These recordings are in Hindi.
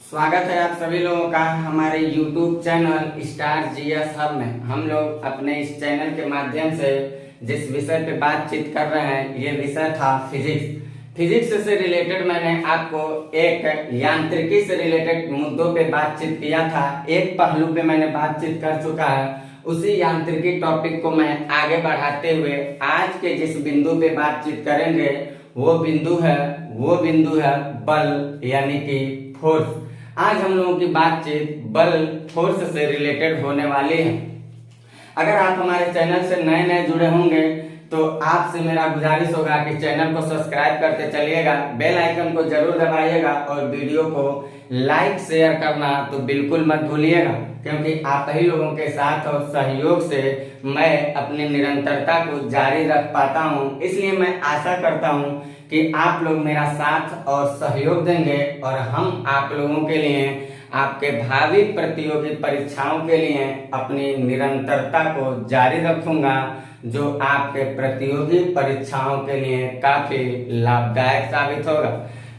स्वागत है आप सभी लोगों का हमारे YouTube channel star GS hub में। हम लोग अपने इस चैनल के माध्यम से जिस विषय पे बातचीत कर रहे हैं ये विषय था फिजिक्स। फिजिक्स से रिलेटेड मैंने आपको एक यांत्रिकी से रिलेटेड मुद्दों पे बातचीत किया था। एक पहलू पे मैंने बातचीत कर चुका है। उसी यांत्रिकी टॉपिक को मैं आगे बढ़ाते हुए आज के जिस बिंदु पे बातचीत करेंगे वो बिंदु है बल यानी कि फोर्स। आज हम लोगों की बातचीत बल फोर्स से रिलेटेड होने वाली है। अगर आप हमारे चैनल से नए जुड़े होंगे तो आपसे मेरा गुजारिश होगा कि चैनल को सब्सक्राइब करते चलिएगा, बेल आइकन को जरूर दबाइएगा और वीडियो को लाइक शेयर करना तो बिल्कुल मत भूलिएगा, क्योंकि आप ही लोगों के साथ और सहयोग से मैं अपनी निरंतरता को जारी रख पाता हूं। इसलिए मैं आशा करता हूं कि आप लोग मेरा साथ और सहयोग देंगे और हम आप लोगों के लिए आपके भावी प्रतियोगी परीक्षाओं के लिए अपनी निरंतरता को जारी रखूंगा, जो आपके प्रतियोगी परीक्षाओं के लिए काफी लाभदायक साबित होगा।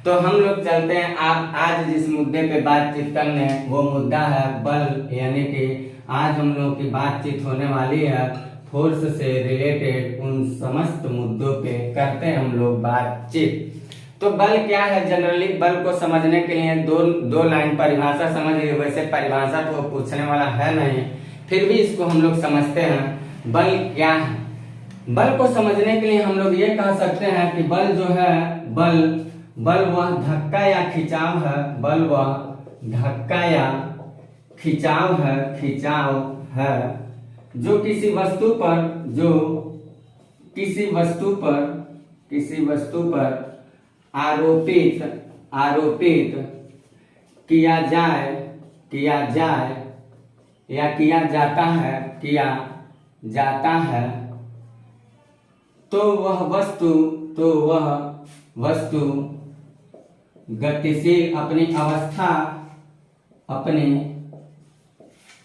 तो हम लोग चलते हैं आप आज जिस मुद्दे पे बातचीत करने, वो मुद्दा है बल, यानी कि आज हम लोगों की बातचीत होने वाली है फोर्स से रिलेटेड उन समस्त मुद्दों पे करते हैं हम लोग बातचीत। तो बल क्या है? जनरली बल को समझने के लिए दो लाइन परिभाषा समझिए। वैसे परिभाषा तो पूछने वाला है नहीं, फिर भी इसको हम लोग समझते हैं। बल क्या है? बल को समझने के लिए हम लोग ये कह सकते हैं कि बल जो है बल वह धक्का या खिंचाव है। बल वह धक्का या खिंचाव है जो किसी वस्तु पर आरोपित किया जाता है तो वह वस्तु गतिशील अपनी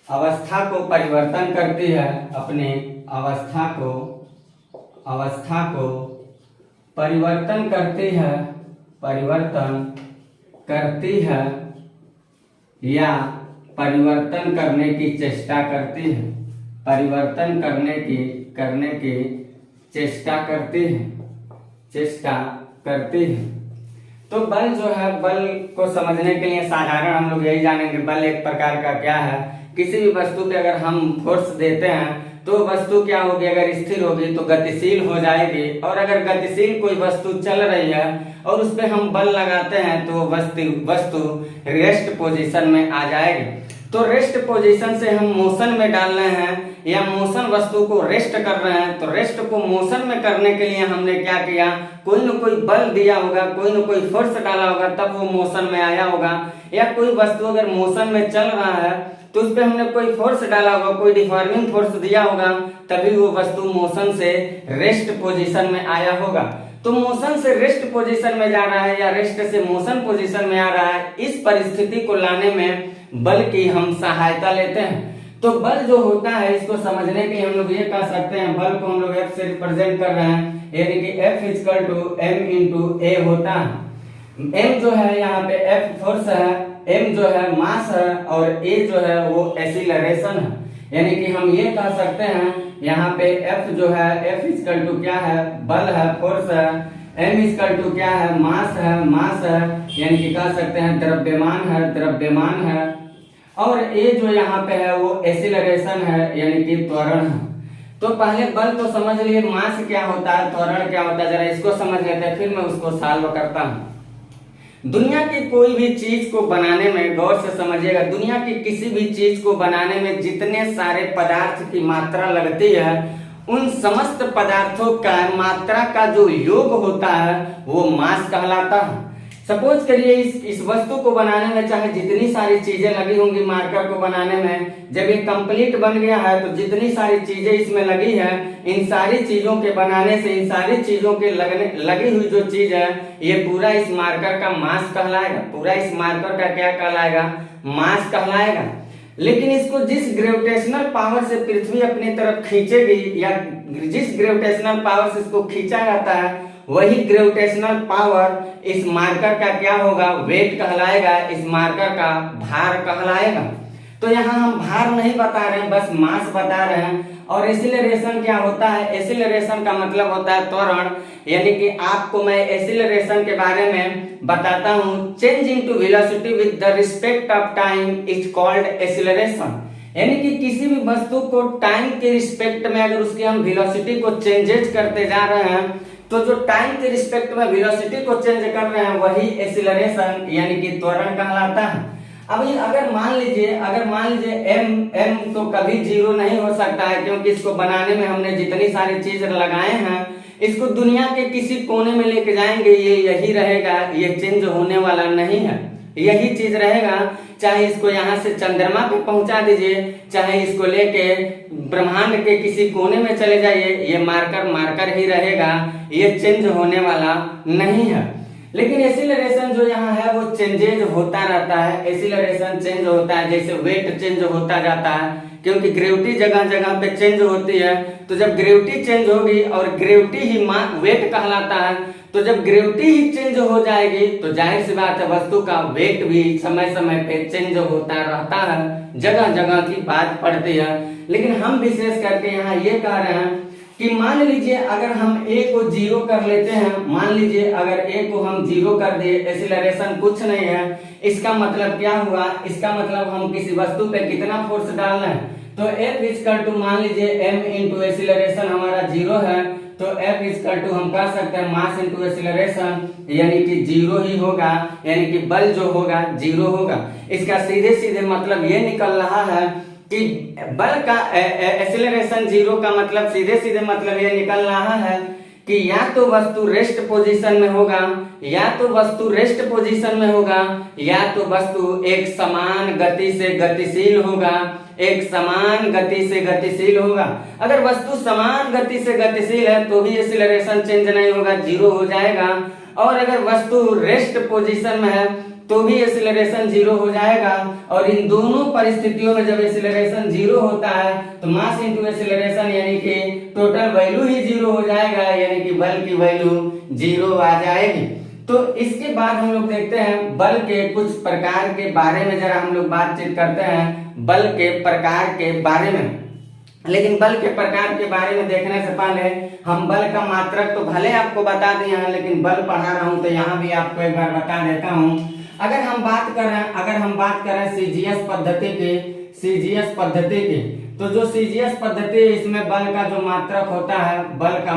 अवस्था को परिवर्तन करती है। अपनी अवस्था को परिवर्तन करती है या परिवर्तन करने की चेष्टा करती है। चेष्टा करती है। तो बल जो है, बल को समझने के लिए साधारण हम लोग यही जानेंगे, बल एक प्रकार का क्या है। किसी भी वस्तु पे अगर हम फोर्स देते हैं तो वस्तु क्या होगी? अगर स्थिर होगी तो गतिशील हो जाएगी, और अगर गतिशील कोई वस्तु चल रही है और उस पे हम बल लगाते हैं तो वस्तु रेस्ट पोजीशन में आ जाएगी। तो रेस्ट पोजीशन से हम मोशन में डाल रहे हैं या मोशन वस्तु को रेस्ट कर रहे हैं, तो रेस्ट को मोशन में करने के लिए हमने क्या किया? कोई न कोई बल दिया होगा, कोई न कोई फोर्स डाला होगा, तब वो मोशन में आया होगा। या कोई वस्तु अगर मोशन में चल रहा है तो उस पर हमने कोई फोर्स डाला होगा, कोई डिफॉर्मिंग फोर्स दिया होगा, तभी वो वस्तु मोशन से रेस्ट पोजीशन में आया होगा। तो मोशन से रेस्ट पोजीशन में जा रहा है या रेस्ट से मोशन पोजीशन में आ रहा है, इस परिस्थिति को लाने में बल की हम सहायता लेते हैं। तो बल जो होता है, इसको समझने के लिए हम लोग ये कह सकते हैं, बल को हम लोग F से रिप्रेजेंट कर रहे हैं, यानी कि F = m × a होता है। m जो है यहाँ पे F फोर्स है, m जो है मास है और a जो है वो एक्सीलरेशन है। यानी कि हम ये कह सकते हैं यहाँ पे F जो है, F = क्या है? बल है, फोर्स है। m = क्या है? मास है, यानी कि कह सकते हैं द्रव्यमान है। और a जो यहाँ पे है वो एक्सीलरेशन है, यानी कि त्वरण है। तो पहले बल तो समझ लिए, मास क्या होता है, त्वरण क्या होता है, जरा इसको समझ लेते हैं, फिर मैं उसको सॉल्व करता हूँ। दुनिया की कोई भी चीज को बनाने में, गौर से समझिएगा, दुनिया की किसी भी चीज को बनाने में जितने सारे पदार्थ की मात्रा लगती है, उन समस्त पदार्थों का मात्रा का जो योग होता है वो मास कहलाता है। सपोज करिए इस वस्तु को बनाने में चाहे जितनी सारी चीजें लगी होंगी मार्कर को बनाने में, जब ये कंप्लीट बन गया है तो जितनी सारी चीजें इसमें लगी है, इन सारी चीजों के बनाने से, इन सारी चीजों के लगी हुई जो चीज है, ये पूरा इस मार्कर का मास कहलाएगा। पूरा इस मार्कर का क्या कहलाएगा? मास कहलाएगा। लेकिन इसको जिस ग्रेविटेशनल पावर से पृथ्वी अपनी तरफ खींचेगी या जिस ग्रेविटेशनल पावर से इसको खींचा जाता है वही ग्रेविटेशनल पावर इस मार्कर का क्या होगा, वेट कहलाएगा, इस मार्कर का भार कहलाएगा। तो यहाँ हम भार नहीं बता रहे हैं, बस मास बता रहे हैं। और एसिलरेशन क्या होता है, एसिलरेशन का मतलब होता है त्वरण, यानी कि आपको मैं एसिलरेशन के बारे में बताता हूँ। Change into velocity with the respect of time is called acceleration, यानी कि किसी भी वस्तु को टाइम के रिस्पेक्ट में अगर उसकी हम वेलोसिटी को चेंजेज करते जा रहे हैं, तो जो टाइम के रिस्पेक्ट में वेलोसिटी को चेंज कर रहे हैं वही एसिलरेशन यानी कि त्वरण कहलाता है। अब अगर मान लीजिए m तो कभी जीरो नहीं हो सकता है, क्योंकि इसको बनाने में हमने जितनी सारी चीज लगाए हैं, इसको दुनिया के किसी कोने में लेके जाएंगे ये यही रहेगा, ये चेंज होने वाला नहीं है, यही चीज रहेगा। चाहे इसको यहाँ से चंद्रमा पे पहुंचा दीजिए, चाहे इसको लेके ब्रह्मांड के किसी कोने में चले जाइए, ये मार्कर ही रहेगा, ये चेंज होने वाला नहीं है। लेकिन एसिलरेशन जो यहाँ है वो चेंजेज होता रहता है, एसिलरेशन चेंज होता है, जैसे वेट चेंज होता जाता है, क्योंकि ग्रेविटी जगह जगह पे चेंज होती है। तो जब ग्रेविटी चेंज होगी, और ग्रेविटी ही वेट कहलाता है, तो जब ग्रेविटी ही चेंज हो जाएगी तो जाहिर सी बात है वस्तु का वेट भी समय समय पे चेंज होता रहता है, जगह जगह की बात पड़ती है। लेकिन हम विशेष करके यहाँ ये कह रहे हैं कि मान लीजिए अगर हम a को जीरो कर लेते हैं, मान लीजिए अगर a को हम जीरो कर दिए, एसिलरेशन कुछ नहीं है, इसका मतलब क्या हुआ, इसका मतलब हम किसी वस्तु पे कितना फोर्स डाल रहे हैं। तो F इक्वल टू मान लीजिए m इंटू एसिलरेशन हमारा जीरो है, तो F इक्वल टू हम कह सकते हैं मास इंटू एसिलरेशन, यानी कि जीरो ही होगा, यानी कि बल जो होगा जीरो होगा। इसका सीधे सीधे मतलब ये निकल रहा है कि बल का एक्सीलरेशन जीरो का मतलब सीधे सीधे मतलब ये निकल रहा है कि या तो वस्तु रेस्ट पोजीशन में होगा, या तो वस्तु रेस्ट पोजीशन में होगा, या तो वस्तु एक समान गति से गतिशील होगा, एक समान गति से गतिशील होगा। अगर वस्तु समान गति से गतिशील है तो भी एक्सीलरेशन चेंज नहीं होगा, जीरो हो जाएगा। और अगर वस्तु रेस्ट पोजीशन में है तो भी एक्सीलरेशन जीरो हो जाएगा। और इन दोनों परिस्थितियों में जब एक्सीलरेशन जीरो होता है तो मास इंटू एक्सीलरेशन यानी कि टोटल वैल्यू ही जीरो हो जाएगा, यानी कि बल की वैल्यू जीरो आ जाएगी। तो इसके बाद हम लोग देखते हैं बल के कुछ प्रकार के बारे में, जरा हम लोग बातचीत करते हैं बल के प्रकार के बारे में। लेकिन बल के प्रकार के बारे में देखने से पहले हम बल का मात्रक तो भले आपको बता दिए हैं, लेकिन बल पढ़ा रहा हूं तो यहाँ भी आपको एक बार बता देता हूँ। अगर हम बात करें सीजीएस पद्धति की, तो जो सीजीएस पद्धति है इसमें बल का जो मात्रक होता है, बल का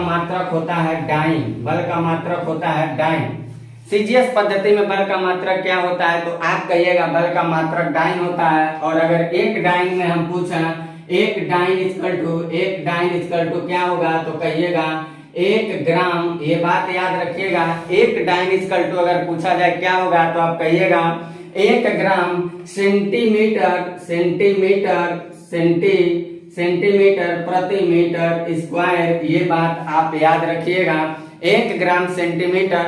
मात्रक होता है डाइन, बल का मात्रक होता है डाइन। सीजीएस पद्धति में बल का मात्रक क्या होता है, तो आप कहिएगा बल का मात्रक डाइन होता है। और अगर एक डाइन में हम पूछें एक डाइन इक्वल टू क्या होगा, तो कहिएगा 1 ग्राम। ये बात याद रखिएगा, एक डाइन इक्वल टू अगर पूछा जाए क्या होगा तो आप कहिएगा 1 ग्राम सेंटीमीटर प्रति मीटर स्क्वायर। ये बात आप याद रखिएगा, 1 ग्राम सेंटीमीटर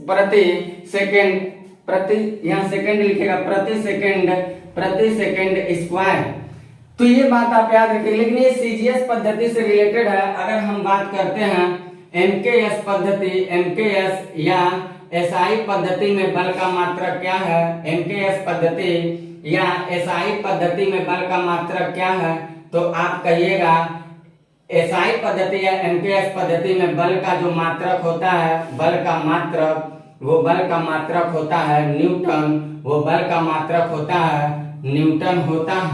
प्रति सेकेंड, यहाँ सेकेंड लिखेगा प्रति सेकेंड स्क्वायर। तो ये बात आप याद रखिए। लेकिन ये सीजीएस पद्धति से रिलेटेड है। अगर हम बात करते हैं एमकेएस या एसआई पद्धति में बल का मात्रक क्या है, एमकेएस पद्धति या एसआई पद्धति में बल का मात्रक क्या है, तो आप कहिएगा एसआई पद्धति या एमकेएस पद्धति में बल का जो मात्रक होता है, बल का मात्रक होता है न्यूटन, वो बल का मात्रक होता है न्यूटन होता है,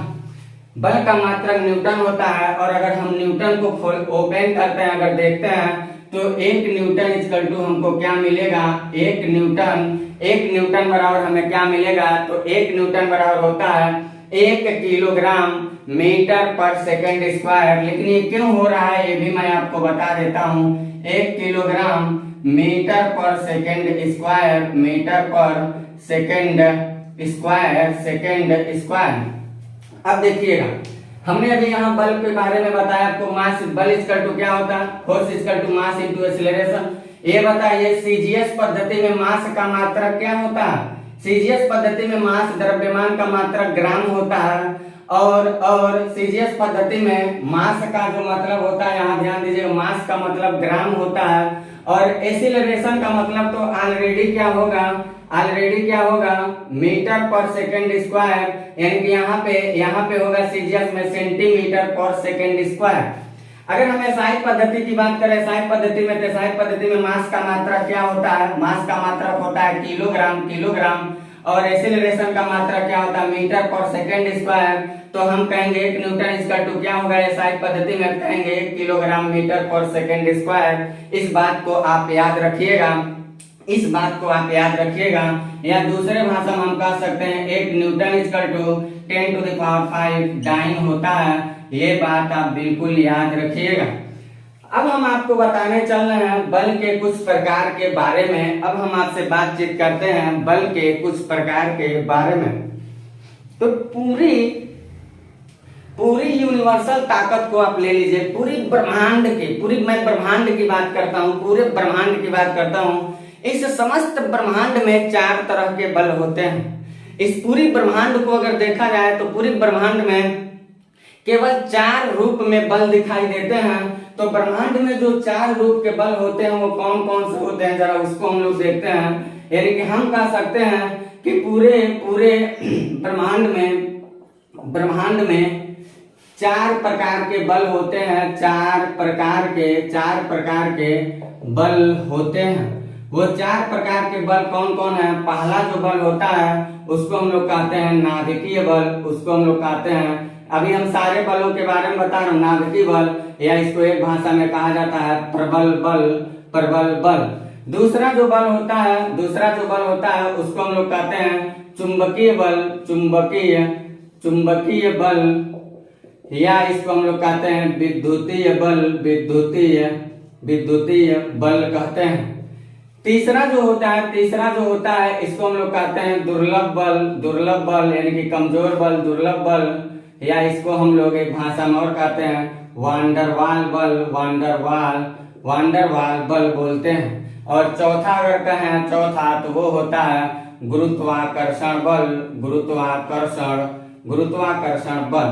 बल का मात्रक न्यूटन होता है। और अगर हम न्यूटन को ओपन करते हैं, अगर देखते हैं तो 1 न्यूटन इक्वल टू हमको क्या मिलेगा, 1 न्यूटन बराबर हमें क्या मिलेगा, तो 1 न्यूटन बराबर होता है 1 किलोग्राम मीटर पर सेकंड स्क्वायर। लेकिन ये क्यों हो रहा है ये भी मैं आपको बता देता हूँ, 1 किलोग्राम मीटर पर सेकंड स्क्वायर। अब देखिएगा, हमने अभी यहाँ बल के बारे में बताया आपको, मास बल इक्वल टू क्या होता है, force equal to mass into acceleration. ये बताइए सीजीएस पद्धति में मास का मात्रक क्या होता है, सीजीएस पद्धति में मास द्रव्यमान का मात्रक ग्राम होता है। और सीजीएस पद्धति में मास का जो मतलब होता है, यहाँ ध्यान दीजिएगा, मास का मतलब ग्राम होता है और एक्सीलरेशन का मतलब तो ऑलरेडी क्या होगा मीटर पर सेकंड स्क्वायर, यानी कि यहाँ पे होगा सीजीएस में सेंटीमीटर पर सेकंड स्क्वायर। अगर हम एसआई पद्धति की बात करें, एसआई पद्धति में मास का मात्रा क्या होता है, मास का मात्रा होता है किलोग्राम और एक्सीलरेशन का मात्रा क्या होता है मीटर पर सेकंड स्क्वायर। तो हम कहेंगे 1 न्यूटन इक्वल टू क्या होगा, एसआई पद्धति में कहेंगे 1 किलोग्राम मीटर पर सेकंड स्क्वायर। इस बात को आप याद रखिएगा, या दूसरे भाषा में हम कह सकते हैं 1 newton equal to 10 to the power 5 dyne होता है। ये बात आप बिल्कुल याद रखिएगा। अब हम आपको बताने चल रहे हैं बल के कुछ प्रकार के बारे में। अब हम आपसे बातचीत करते हैं बल के कुछ प्रकार के बारे में। तो पूरी यूनिवर्सल ताकत को आप ले लीजिए, मैं ब्रह्मांड की बात करता हूँ, पूरे ब्रह्मांड की बात करता हूँ। इस समस्त ब्रह्मांड में 4 तरह के बल होते हैं। इस पूरी ब्रह्मांड को अगर देखा जाए तो पूरी ब्रह्मांड में केवल 4 रूप में बल दिखाई देते हैं। तो ब्रह्मांड में जो 4 रूप के बल होते हैं वो कौन कौन से होते हैं, जरा उसको हम लोग देखते हैं। यानी कि हम कह सकते हैं कि पूरे ब्रह्मांड में 4 प्रकार के बल होते हैं, 4 प्रकार के बल होते हैं। वो 4 प्रकार के बल कौन कौन है? पहला जो बल होता है उसको हम लोग कहते हैं नाभिकीय बल, उसको हम लोग कहते हैं, अभी हम सारे बलों के बारे में बता रहा हूँ, नाभिकीय बल, या इसको एक भाषा में कहा जाता है प्रबल बल। दूसरा जो बल होता है उसको हम लोग कहते हैं चुंबकीय बल, या इसको हम लोग कहते हैं विद्युतीय बल कहते हैं। तीसरा जो होता है इसको हम लोग कहते हैं दुर्लभ बल, यानी कि कमजोर बल, दुर्लभ बल, या इसको हम लोग एक भाषा में और कहते हैं वांडरवाल बल बोलते हैं। और चौथा अगर कहें तो वो होता है गुरुत्वाकर्षण बल।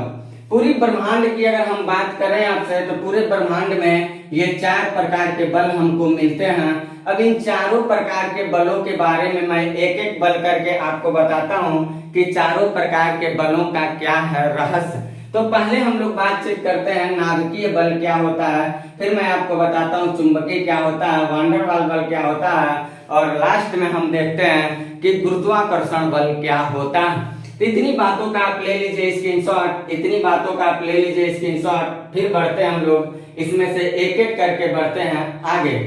पूरी ब्रह्मांड की अगर हम बात करें आपसे तो पूरे ब्रह्मांड में ये 4 प्रकार के बल हमको मिलते हैं। अब इन चारों प्रकार के बलों के बारे में मैं एक एक बल करके आपको बताता हूँ कि चारों प्रकार के बलों का क्या है रहस्य। तो पहले हम लोग बातचीत करते हैं नाभिकीय बल क्या होता है, फिर मैं आपको बताता हूँ चुंबकीय क्या होता है, वांडरवाल बल क्या होता है, और लास्ट में हम देखते हैं कि गुरुत्वाकर्षण बल क्या होता है। तो इतनी बातों का आप ले लीजिए स्क्रीनशॉट, फिर बढ़ते हैं हम लोग इसमें से एक एक करके बढ़ते हैं आगे।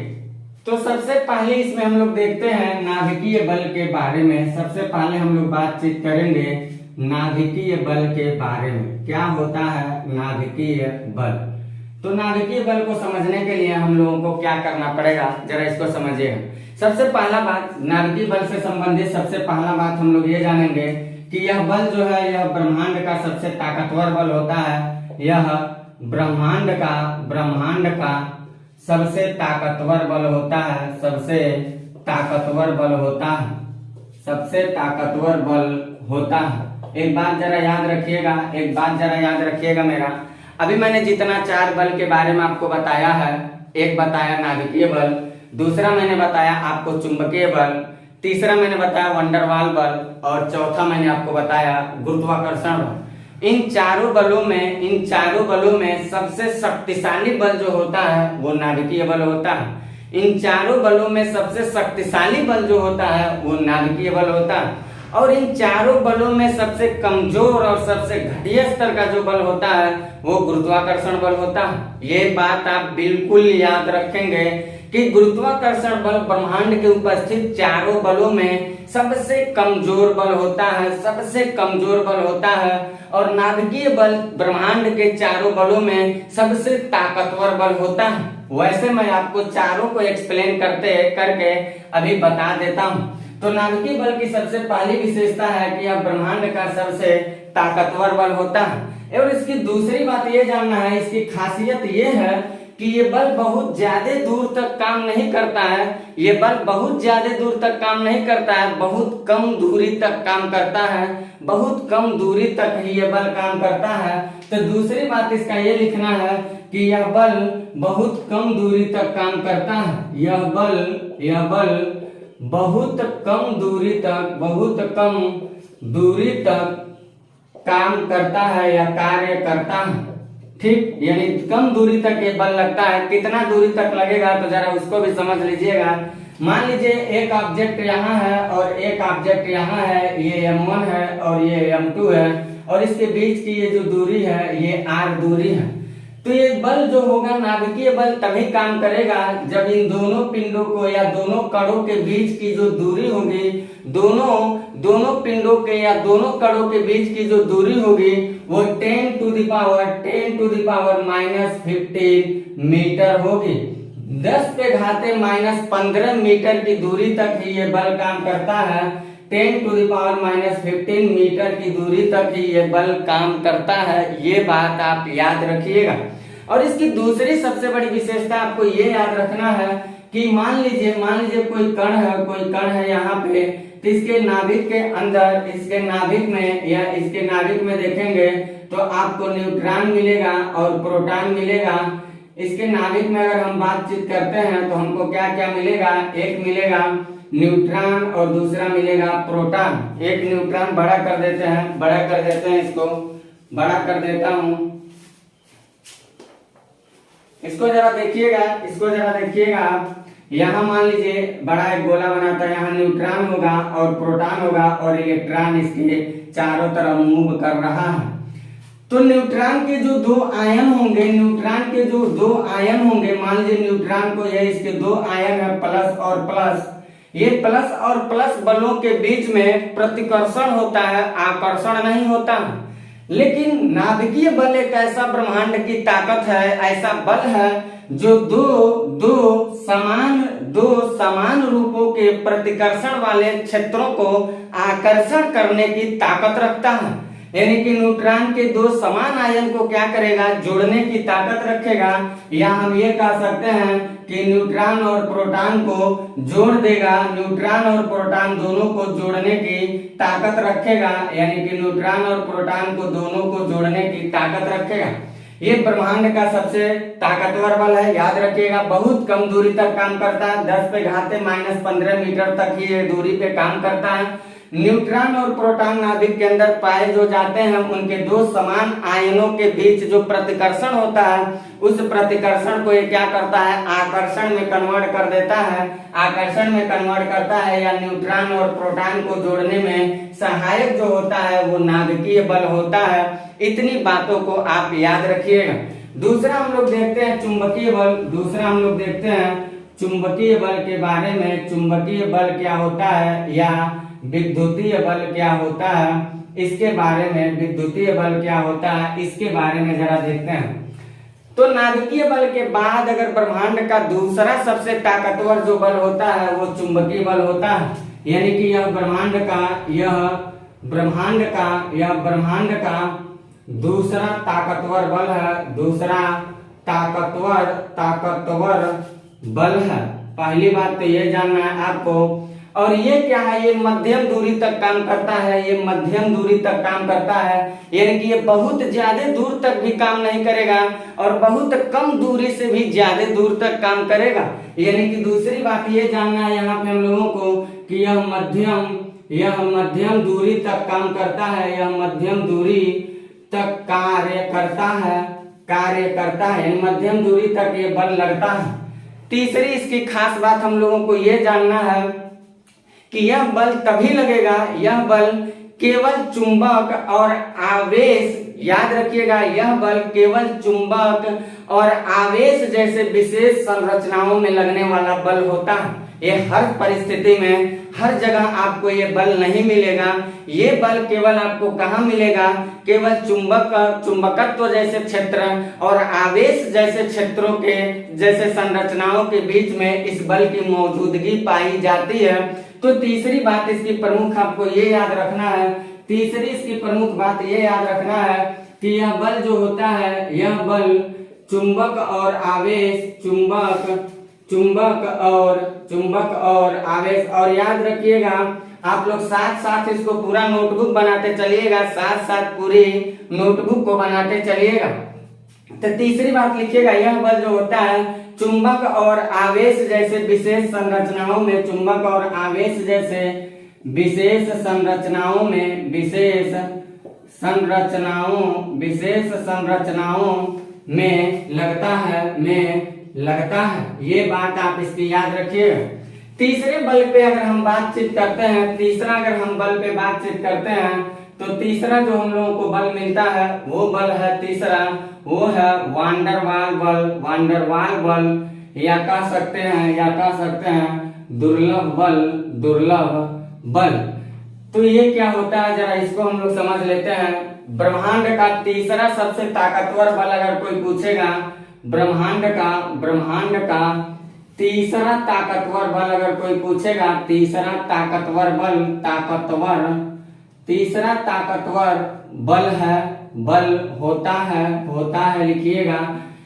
तो सबसे पहले इसमें हम लोग देखते हैं नाभिकीय बल के बारे में। सबसे पहले हम लोग बातचीत करेंगे नाभिकीय बल के बारे में। क्या होता है नाभिकीय बल? तो नाभिकीय बल को समझने के लिए हम लोगों को क्या करना पड़ेगा, जरा इसको समझिएगा। सबसे पहला बात, नाभिकीय बल से संबंधित सबसे पहला बात हम लोग ये जानेंगे कि यह बल जो है यह ब्रह्मांड का सबसे ताकतवर बल होता है। यह ब्रह्मांड का सबसे ताकतवर बल होता है, सबसे ताकतवर बल होता है। एक बात जरा याद रखिएगा मेरा, अभी मैंने जितना 4 बल के बारे में आपको बताया है, एक बताया नाभिकीय बल, दूसरा मैंने बताया आपको चुंबकीय बल, तीसरा मैंने बताया वंडरवाल बल, और चौथा मैंने आपको बताया गुरुत्वाकर्षण बल। इन चारों बलों में सबसे शक्तिशाली बल जो होता है वो नाभिकीय बल होता है। इन चारों बलों में सबसे शक्तिशाली बल जो होता है वो नाभिकीय बल होता है। और इन चारों बलों में सबसे कमजोर और सबसे घटिया स्तर का जो बल होता है वो गुरुत्वाकर्षण बल होता है। ये बात आप बिल्कुल याद रखेंगे कि गुरुत्वाकर्षण बल ब्रह्मांड के उपस्थित चारों बलों में सबसे कमजोर बल होता है, और नाभिकीय बल ब्रह्मांड के चारों बलों में सबसे ताकतवर बल होता है। वैसे मैं आपको चारों को एक्सप्लेन करके अभी बता देता हूँ। तो नाभिकीय बल की सबसे पहली विशेषता है कि यह ब्रह्मांड का सबसे ताकतवर बल होता है। और इसकी दूसरी बात ये जानना है, इसकी खासियत ये है कि ये बल बहुत ज्यादा दूर तक काम नहीं करता है, ये बल बहुत ज्यादा दूर तक काम नहीं करता है, बहुत कम दूरी तक काम करता है, बहुत कम दूरी तक ही ये बल काम करता है। तो दूसरी बात इसका ये लिखना है कि यह बल बहुत कम दूरी तक काम करता है, यह बल बहुत कम दूरी तक काम करता है या कार्य करता है। ठीक, यानी कम दूरी तक ये बल लगता है। कितना दूरी तक लगेगा तो जरा उसको भी समझ लीजिएगा। मान लीजिए एक ऑब्जेक्ट यहाँ है और एक ऑब्जेक्ट यहाँ है, ये m1 है और ये m2 है, और इसके बीच की ये जो दूरी है ये r दूरी है। तो ये बल जो होगा, नाभिकीय बल तभी काम करेगा जब इन दोनों पिंडों को या दोनों कणों के बीच की जो दूरी होगी, दोनों पिंडों के या दोनों कणों के बीच की जो दूरी होगी वो 10 टू द पावर -15 मीटर होगी। 10 पे घाते -15 मीटर की दूरी तक ही ये बल काम करता है। 10 टू द पावर -15 मीटर की दूरी तक ही ये बल काम करता है। ये बात आप याद रखिएगा। और इसकी दूसरी सबसे बड़ी विशेषता आपको ये याद रखना है कि मान लीजिए कोई कण है यहाँ पे, तो इसके नाभिक के अंदर, इसके नाभिक में देखेंगे तो आपको न्यूट्रॉन मिलेगा और प्रोटॉन मिलेगा। इसके नाभिक में अगर हम बातचीत करते हैं तो हमको क्या क्या मिलेगा, एक मिलेगा न्यूट्रॉन और दूसरा मिलेगा प्रोटॉन। एक न्यूट्रॉन बड़ा कर देते हैं, इसको बड़ा कर देता हूं। इसको जरा देखिएगा आप। यहाँ मान लीजिए बड़ा एक गोला बनाता है, यहाँ न्यूट्रॉन होगा और प्रोटॉन होगा और इलेक्ट्रॉन इसके चारों तरफ मूव कर रहा है। तो न्यूट्रॉन के जो दो आयन होंगे, मान लीजिए न्यूट्रॉन को ये इसके दो आयन है प्लस और प्लस। ये प्लस और प्लस बलों के बीच में प्रतिकर्षण होता है, आकर्षण नहीं होता। लेकिन नाभिकीय बल एक ऐसा ब्रह्मांड की ताकत है, ऐसा बल है जो दो समान रूपों के प्रतिकर्षण वाले क्षेत्रों को आकर्षण करने की ताकत रखता है। यानी कि न्यूट्रॉन के दो समान आयन को क्या करेगा, जोड़ने की ताकत रखेगा। या हम ये कह सकते हैं कि न्यूट्रॉन और प्रोटॉन को जोड़ देगा, न्यूट्रॉन और प्रोटॉन दोनों को जोड़ने की ताकत रखेगा। यानी कि न्यूट्रॉन और प्रोटॉन को दोनों को जोड़ने की ताकत रखेगा। ये ब्रह्मांड का सबसे ताकतवर बल है, याद रखिएगा। बहुत कम दूरी तक काम करता है, 10 पे घाते -15 मीटर तक ही ये दूरी पे काम करता है। न्यूट्रॉन और प्रोटॉन नाभिक के अंदर पाए जो जाते हैं, उनके दो समान आयनों के बीच जो प्रतिकर्षण होता है, उस प्रतिकर्षण को ये क्या करता है, आकर्षण में कन्वर्ट कर देता है। या न्यूट्रॉन और प्रोटॉन को जोड़ने में सहायक जो होता है वो नाभिकीय बल होता है। इतनी बातों को आप याद रखिएगा। दूसरा हम लोग देखते हैं चुंबकीय बल के बारे में। चुंबकीय बल क्या होता है या विद्युतीय बल क्या होता है, इसके बारे में, विद्युतीय बल क्या होता है इसके बारे में जरा देखते हैं। तो नाभिकीय बल के बाद अगर ब्रह्मांड का दूसरा सबसे ताकतवर जो बल होता है वो चुंबकीय बल होता है। यानी कि यह ब्रह्मांड का दूसरा ताकतवर बल है, दूसरा ताकतवर बल है। पहली बात तो ये जानना है आपको। और ये क्या है, ये मध्यम दूरी तक काम करता है। यानी कि ये बहुत ज्यादा दूर तक भी काम नहीं करेगा और बहुत कम दूरी से भी ज्यादा दूर तक काम करेगा। यानी कि दूसरी बात ये जानना है यहाँ पे हम लोगों को कि यह मध्यम दूरी तक काम करता है, यह मध्यम दूरी तक कार्य करता है, मध्यम दूरी तक ये बल लगता है। तीसरी इसकी खास बात हम लोगों को ये जानना है कि यह बल तभी लगेगा, यह बल केवल चुंबक और आवेश, याद रखिएगा, यह बल केवल चुंबक और आवेश जैसे विशेष संरचनाओं में लगने वाला बल होता है। ये हर परिस्थिति में, हर जगह आपको ये बल नहीं मिलेगा। ये बल केवल आपको कहाँ मिलेगा, केवल चुंबकत्व जैसे क्षेत्र और आवेश जैसे क्षेत्रों के जैसे संरचनाओं के बीच में इस बल की मौजूदगी पाई जाती है। तो तीसरी बात इसकी प्रमुख आपको ये याद रखना है, तीसरी इसकी प्रमुख बात ये याद रखना है कि यह बल जो होता है, यह बल चुंबक और आवेश, चुंबक और आवेश। और याद रखिएगा आप लोग साथ साथ इसको पूरा नोटबुक बनाते चलिएगा, साथ साथ पूरी नोटबुक को बनाते चलिएगा। तो तीसरी बात लिखिएगा, यह बल जो होता है चुंबक और आवेश जैसे विशेष संरचनाओं में, चुंबक और आवेश जैसे विशेष संरचनाओं में लगता है। ये बात आप इसकी याद रखिएगा। तीसरे बल पे अगर हम बातचीत करते हैं, तो तीसरा जो हम लोगों को बल मिलता है वो बल है तीसरा, वो है वांडरवाल बल, या कह सकते हैं दुर्लभ बल। तो ये क्या होता है जरा इसको हम लोग समझ लेते हैं। ब्रह्मांड का तीसरा सबसे ताकतवर बल अगर कोई पूछेगा, ब्रह्मांड का तीसरा ताकतवर बल अगर कोई पूछेगा, तीसरा ताकतवर बल होता है लिखिएगा।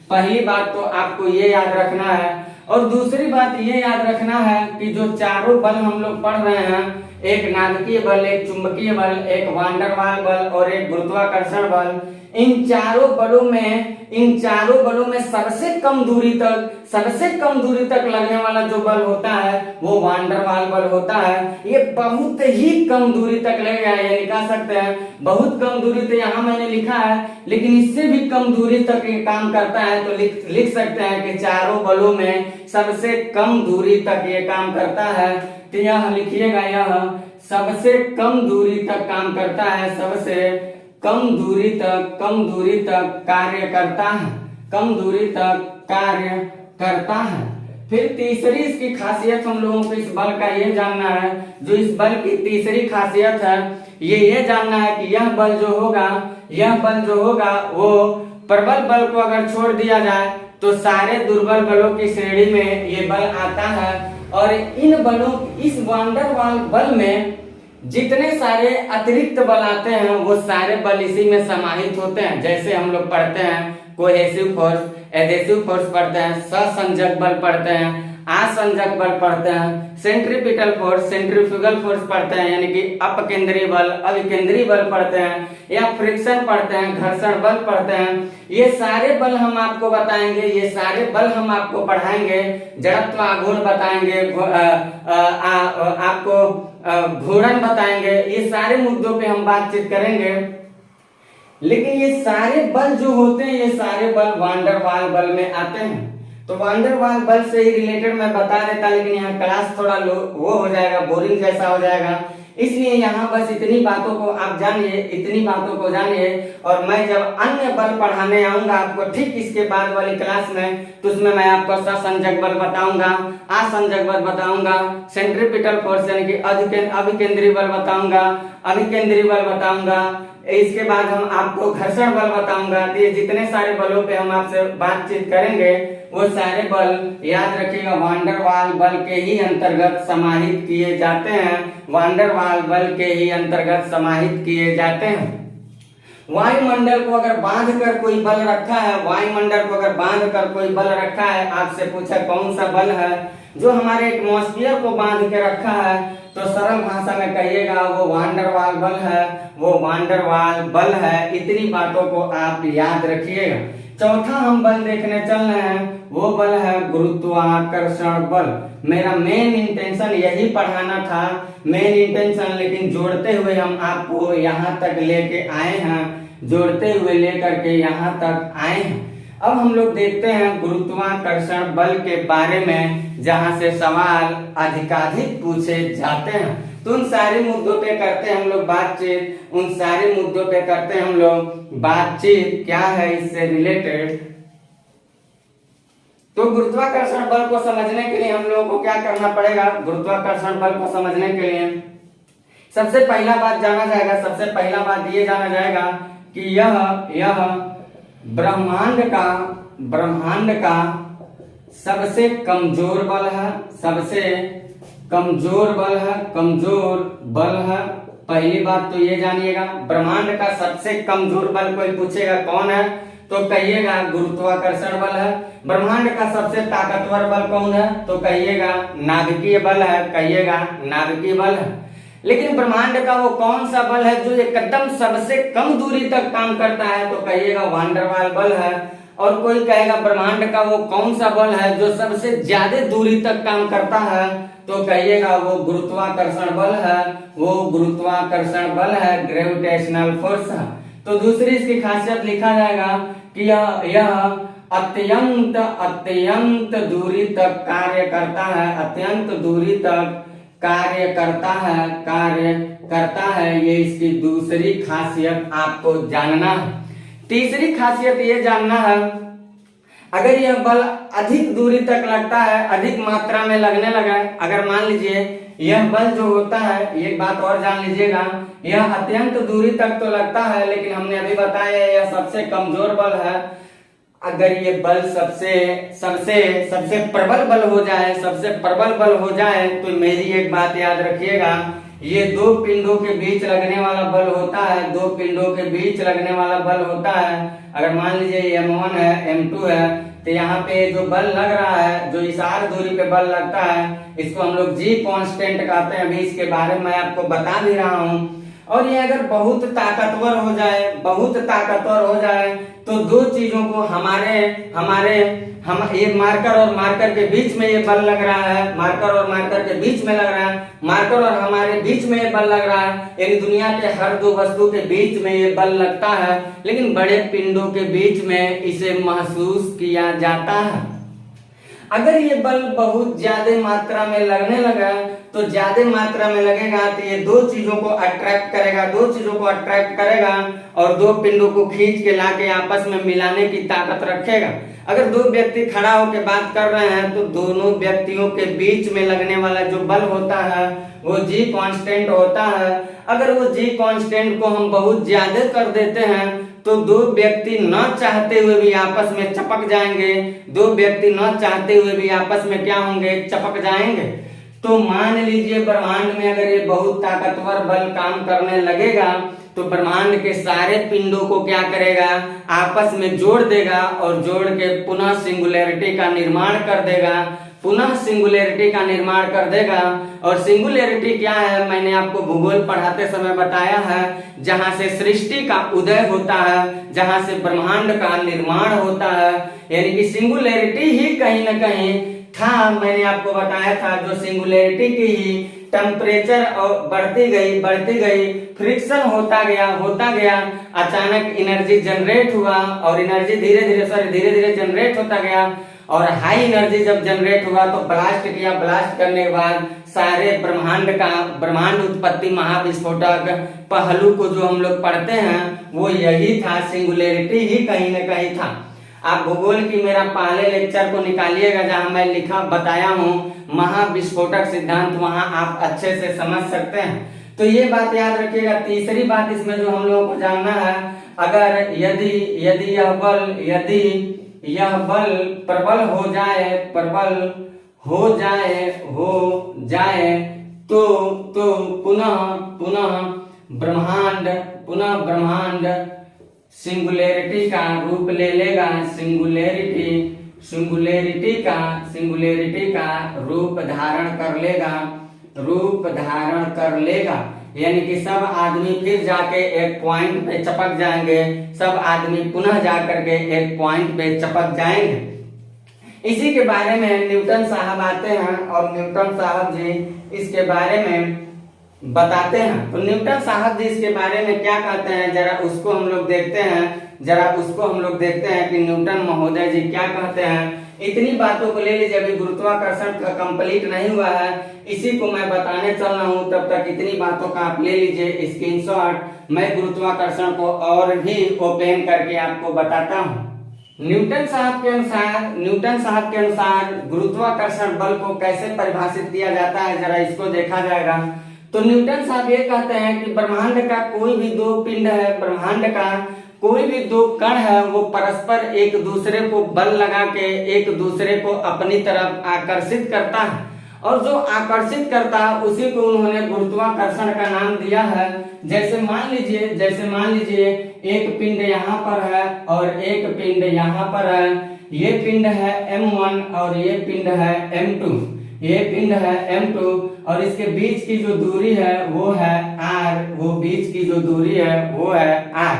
पहली बात तो आपको ये याद रखना है, और दूसरी बात ये याद रखना है कि जो चारों बल हम लोग पढ़ रहे हैं, एक नाभिकीय बल, एक चुंबकीय बल, एक वांडरवाल बल और एक गुरुत्वाकर्षण बल, इन चारों बलों में सबसे कम दूरी तक लगने वाला जो बल होता है वो वांडरवाल बल होता है। ये बहुत ही कम दूरी तक लगेगा, यानी कह सकते हैं बहुत कम दूरी, तो यहाँ मैंने लिखा है, लेकिन इससे भी कम दूरी तक ये काम करता है। तो लिख सकते हैं कि चारों बलों में सबसे कम दूरी तक ये काम करता है। तो यह लिखिएगा, यह सबसे कम दूरी तक काम करता है, सबसे कम दूरी तक कार्य करता है। फिर तीसरी इसकी खासियत हम लोगों को इस बल का ये जानना है, जो इस बल की तीसरी खासियत है ये जानना है कि यह बल जो होगा वो प्रबल बल को अगर छोड़ दिया जाए तो सारे दुर्बल बलों की श्रेणी में ये बल आता है। और इस वांडरवाल बल में जितने सारे अतिरिक्त बल आते हैं वो सारे बल इसी में समाहित होते हैं। जैसे हम लोग पढ़ते हैं कोहेसिव फोर्स, एडेसिव फोर्स पढ़ते हैं, सहसंजक बल पढ़ते हैं, आसंजक बल पढ़ते हैं, सेंट्रीपिटल फोर्स, सेंट्रीफ्यूगल फोर्स पढ़ते हैं, यानी कि अपकेंद्रीय बल, अभिकेंद्रीय बल पढ़ते हैं, या फ्रिक्शन पढ़ते हैं, घर्षण बल पढ़ते हैं। ये सारे बल हम आपको बताएंगे, ये सारे बल हम आपको पढ़ाएंगे, जड़त्व आघूर्ण बताएंगे, आपको घूर्णन बताएंगे, ये सारे मुद्दों पे हम बातचीत करेंगे। लेकिन ये सारे बल जो होते हैं, ये सारे बल वांडरवाल बल में आते हैं। तो वांडरवाल बल से ही रिलेटेड मैं बता देता, लेकिन यहाँ क्लास थोड़ा वो हो जाएगा, बोरिंग जैसा हो जाएगा, इसलिए यहाँ बस इतनी बातों को आप जानिए। और मैं जब अन्य बल पढ़ाने आऊंगा आपको ठीक इसके बाद वाली क्लास में, तो उसमें मैं आपको सहसंजक बल बताऊंगा, आसंजक बल बताऊंगा, सेंट्रीपिटल फोर्स यानी कि अभिकेंद्रीय बल बताऊंगा, इसके बाद हम आपको घर्षण बल बताऊंगा। तो ये जितने सारे बलों पे हम आपसे बातचीत करेंगे वो सारे बल याद रखिएगा वांडरवाल बल के ही अंतर्गत समाहित किए जाते हैं, वांडरवाल बल के ही अंतर्गत समाहित किए जाते हैं। वायुमंडल को अगर बांध कर कोई बल रखा है, आपसे पूछा कौन सा बल है जो हमारे एटमॉस्फेयर को बांध के रखा है, तो सरल भाषा में कहिएगा वो वांडरवाल बल है। इतनी बातों को आप याद रखिएगा। चौथा हम बल देखने चल रहे हैं, वो बल है गुरुत्वाकर्षण बल। मेरा मेन इंटेंशन यही पढ़ाना था, लेकिन जोड़ते हुए हम आपको यहाँ तक लेके आए हैं, अब हम लोग देखते हैं गुरुत्वाकर्षण बल के बारे में, जहां से सवाल अधिकाधिक पूछे जाते हैं। तो उन सारे मुद्दों पे करते हैं हम लोग बातचीत, क्या है इससे रिलेटेड। तो गुरुत्वाकर्षण बल को समझने के लिए हम लोगों को क्या करना पड़ेगा? गुरुत्वाकर्षण बल को समझने के लिए सबसे पहला बात ये जाना जाएगा कि यह ब्रह्मांड का सबसे कमजोर बल है। पहली बात तो ये जानिएगा, ब्रह्मांड का सबसे कमजोर बल कोई पूछेगा कौन है, तो कहिएगा गुरुत्वाकर्षण बल है। ब्रह्मांड का सबसे ताकतवर बल कौन है? तो कहिएगा नाभिकीय बल है, कहिएगा नाभिकीय बल है। लेकिन ब्रह्मांड का वो कौन सा बल है जो एकदम सबसे कम दूरी तक काम करता है? तो कहिएगा वांडरवाल बल है। और कोई कहेगा ब्रह्मांड का वो कौन सा बल है जो सबसे ज्यादा दूरी तक काम करता है? तो कहिएगा वो गुरुत्वाकर्षण बल है, वो गुरुत्वाकर्षण बल है, ग्रेविटेशनल फोर्स है। तो दूसरी इसकी खासियत लिखा जाएगा कि यह अत्यंत दूरी तक कार्य करता है, अत्यंत दूरी तक कार्य करता है। ये इसकी दूसरी खासियत आपको जानना है। तीसरी खासियत ये जानना है, अगर यह बल अधिक दूरी तक लगता है, अधिक मात्रा में लगने लगा, अगर मान लीजिए यह बल जो होता है, एक बात और जान लीजिएगा, यह अत्यंत दूरी तक तो लगता है, लेकिन हमने अभी बताया यह सबसे कमजोर बल है। अगर ये बल सबसे प्रबल बल हो जाए, सबसे प्रबल बल हो जाए, तो मेरी एक बात याद रखिएगा, ये दो पिंडों के बीच लगने वाला बल होता है, दो पिंडों के बीच लगने वाला बल होता है। अगर मान लीजिए M1 है, M2 है, तो यहाँ पे जो बल लग रहा है, जो इस r दूरी पे बल लगता है, इसको हम लोग G कांस्टेंट कहते हैं। अभी इसके बारे में मैं आपको बता भी रहा हूँ। और ये अगर बहुत ताकतवर हो जाए, तो दो चीजों को हम ये मार्कर और मार्कर के बीच में ये बल लग रहा है, मार्कर और मार्कर के बीच में लग रहा है, मार्कर और हमारे बीच में ये बल लग रहा है, यानी दुनिया के हर दो वस्तु के बीच में ये बल लगता है, लेकिन बड़े पिंडों के बीच में इसे महसूस किया जाता है। अगर ये बल बहुत ज्यादा मात्रा में लगने लगा, तो ज्यादा मात्रा में लगेगा तो ये दो चीजों को अट्रैक्ट करेगा और दो पिंडों को खींच के लाके आपस में मिलाने की ताकत रखेगा। अगर दो व्यक्ति खड़ा होकर बात कर रहे हैं, तो दोनों व्यक्तियों के बीच में लगने वाला जो बल होता है वो G कांस्टेंट होता है। अगर वो G कांस्टेंट को हम बहुत ज्यादा कर देते हैं, तो दो व्यक्ति न चाहते हुए भी आपस में चिपक जाएंगे, दो व्यक्ति न चाहते हुए भी आपस में क्या होंगे? चिपक जाएंगे। तो मान लीजिए ब्रह्मांड में अगर ये बहुत ताकतवर बल काम करने लगेगा, तो ब्रह्मांड के सारे पिंडों को क्या करेगा? आपस में जोड़ देगा और जोड़ के पुनः सिंगुलैरिटी का निर्माण कर देगा। और सिंगुलैरिटी क्या है? मैंने आपको भूगोल पढ़ाते समय बताया है, जहां से सृष्टि का उदय होता है, जहां से ब्रह्मांड का निर्माण होता है, यानी कि सिंगुलैरिटी ही कहीं ना कहीं था। मैंने आपको बताया था जो सिंगुलैरिटी की ही टेम्परेचर और बढ़ती गई, फ्रिक्शन होता गया, अचानक एनर्जी जनरेट हुआ और एनर्जी धीरे धीरे जनरेट होता गया, और हाई एनर्जी जब जनरेट हुआ तो ब्लास्ट किया। ब्लास्ट करने के बाद सारे ब्रह्मांड उत्पत्ति महाविस्फोटक पहलू को जो हम लोग पढ़ते हैं वो यही था, सिंगुलैरिटी ही कहीं न कहीं था। आप भूगोल की मेरा पहले लेक्चर को निकालिएगा जहां मैं बताया हूं महाविस्फोटक सिद्धांत, वहां आप अच्छे से समझ सकते हैं। तो ये बात याद रखिएगा। तीसरी बात इसमें जो हम लोगों को जानना है, अगर यदि यह बल प्रबल हो जाए तो पुनः ब्रह्मांड सिंगुलैरिटी का रूप ले लेगा, सिंगुलैरिटी का रूप धारण कर लेगा, यानी कि सब आदमी फिर जाके एक पॉइंट पे चिपक जाएंगे, सब आदमी पुनः जाकर के एक पॉइंट पे चिपक जाएंगे। इसी के बारे में न्यूटन साहब आते हैं और न्यूटन साहब जी इसके बारे में बताते हैं। तो न्यूटन साहब जी इसके बारे में क्या कहते हैं, जरा उसको हम लोग देखते हैं कि न्यूटन महोदय जी क्या कहते हैं। इतनी बातों को ले लीजिए, अभी गुरुत्वाकर्षण का कंप्लीट नहीं हुआ है, इसी को मैं बताने चल रहा हूँ। तब तक इतनी बातों का आप ले लीजिए स्क्रीनशॉट। मैं गुरुत्वाकर्षण को और भी ओपन करके आपको बताता हूँ। न्यूटन साहब के अनुसार गुरुत्वाकर्षण बल को कैसे परिभाषित किया जाता है, जरा इसको देखा जाएगा। तो न्यूटन साहब ये कहते हैं कि ब्रह्मांड का कोई भी दो पिंड है, ब्रह्मांड का कोई भी दो कण है, वो परस्पर एक दूसरे को बल लगा के एक दूसरे को अपनी तरफ आकर्षित करता है, और जो आकर्षित करता है उसी को उन्होंने गुरुत्वाकर्षण का नाम दिया है। जैसे मान लीजिए एक पिंड यहाँ पर है और एक पिंड यहाँ पर है। ये पिंड है m1 और ये पिंड है m2। ये पिंड है m2 और इसके बीच की जो दूरी है वो है r, वो बीच की जो दूरी है वो है r।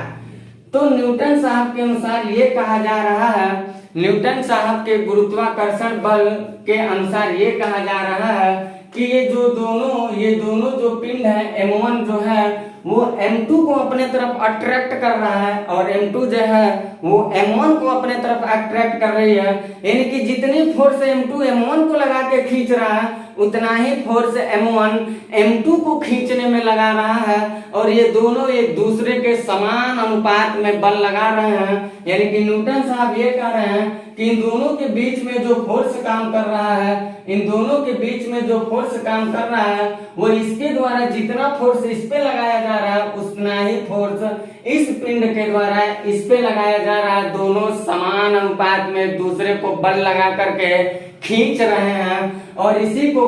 तो न्यूटन साहब के अनुसार ये कहा जा रहा है, न्यूटन साहब के गुरुत्वाकर्षण बल के अनुसार ये कहा जा रहा है कि ये दोनों जो पिंड है m1 जो है वो m2 को अपने तरफ अट्रैक्ट कर रहा है और m2 जो है वो m1 को अपने तरफ अट्रैक्ट कर रही है। यानी कि जितनी फोर्स m2 m1 को लगा के खींच रहा है उतना ही फोर्स m1 m2 को खींचने में लगा रहा है और ये दोनों एक दूसरे के समान अनुपात में बल लगा रहे हैं। यानी कि न्यूटन साहब ये कह रहे हैं कि इन दोनों के बीच में जो फोर्स काम कर रहा है, इन दोनों के बीच में जो फोर्स काम कर रहा है वो इसके द्वारा जितना फोर्स इस पे लगाया जा रहा है उतना ही फोर्स इस पिंड के द्वारा इस पे लगाया जा रहा है। दोनों समान अनुपात में दूसरे को बल लगा करके खींच रहे हैं। और इसी को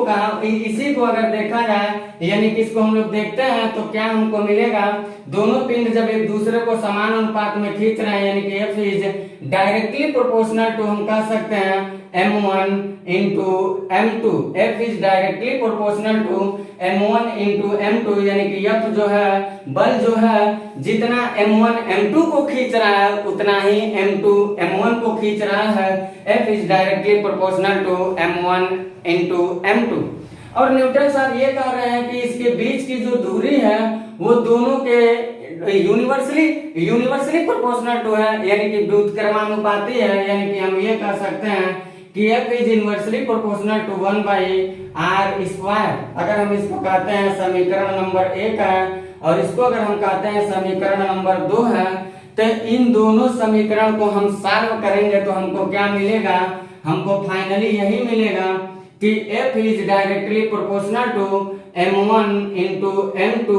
अगर देखा जाए यानी कि इसको हम लोग देखते हैं तो क्या हमको मिलेगा, दोनों पिंड जब एक दूसरे को समान अनुपात में खींच रहे हैं यानी कि F is directly proportional to, हम कह सकते हैं m1 into m2। F is directly proportional to m1 into m2 यानी कि F जो है बल जो है जितना m1 m2 को खींच रहा है उतना ही m2 m1 को खींच रहा है। F is directly proportional to m1 into m2। और न्यूटन साहब ये कह रहे हैं कि इसके बीच की जो दूरी है वो दोनों के यूनिवर्सली प्रोपोर्शनल टू है यानी कि व्युत्क्रमानुपाती है। यानी कि हम ये कह सकते हैं कि F is inversely proportional to 1/r²। अगर हम इसको कहते हैं समीकरण नंबर 1 है और इसको अगर हम कहते हैं समीकरण नंबर 2 है, तो इन दोनों समीकरण को हम सॉल्व करेंगे तो हमको क्या मिलेगा, हमको फाइनली यही मिलेगा कि F is directly proportional to m1 into m2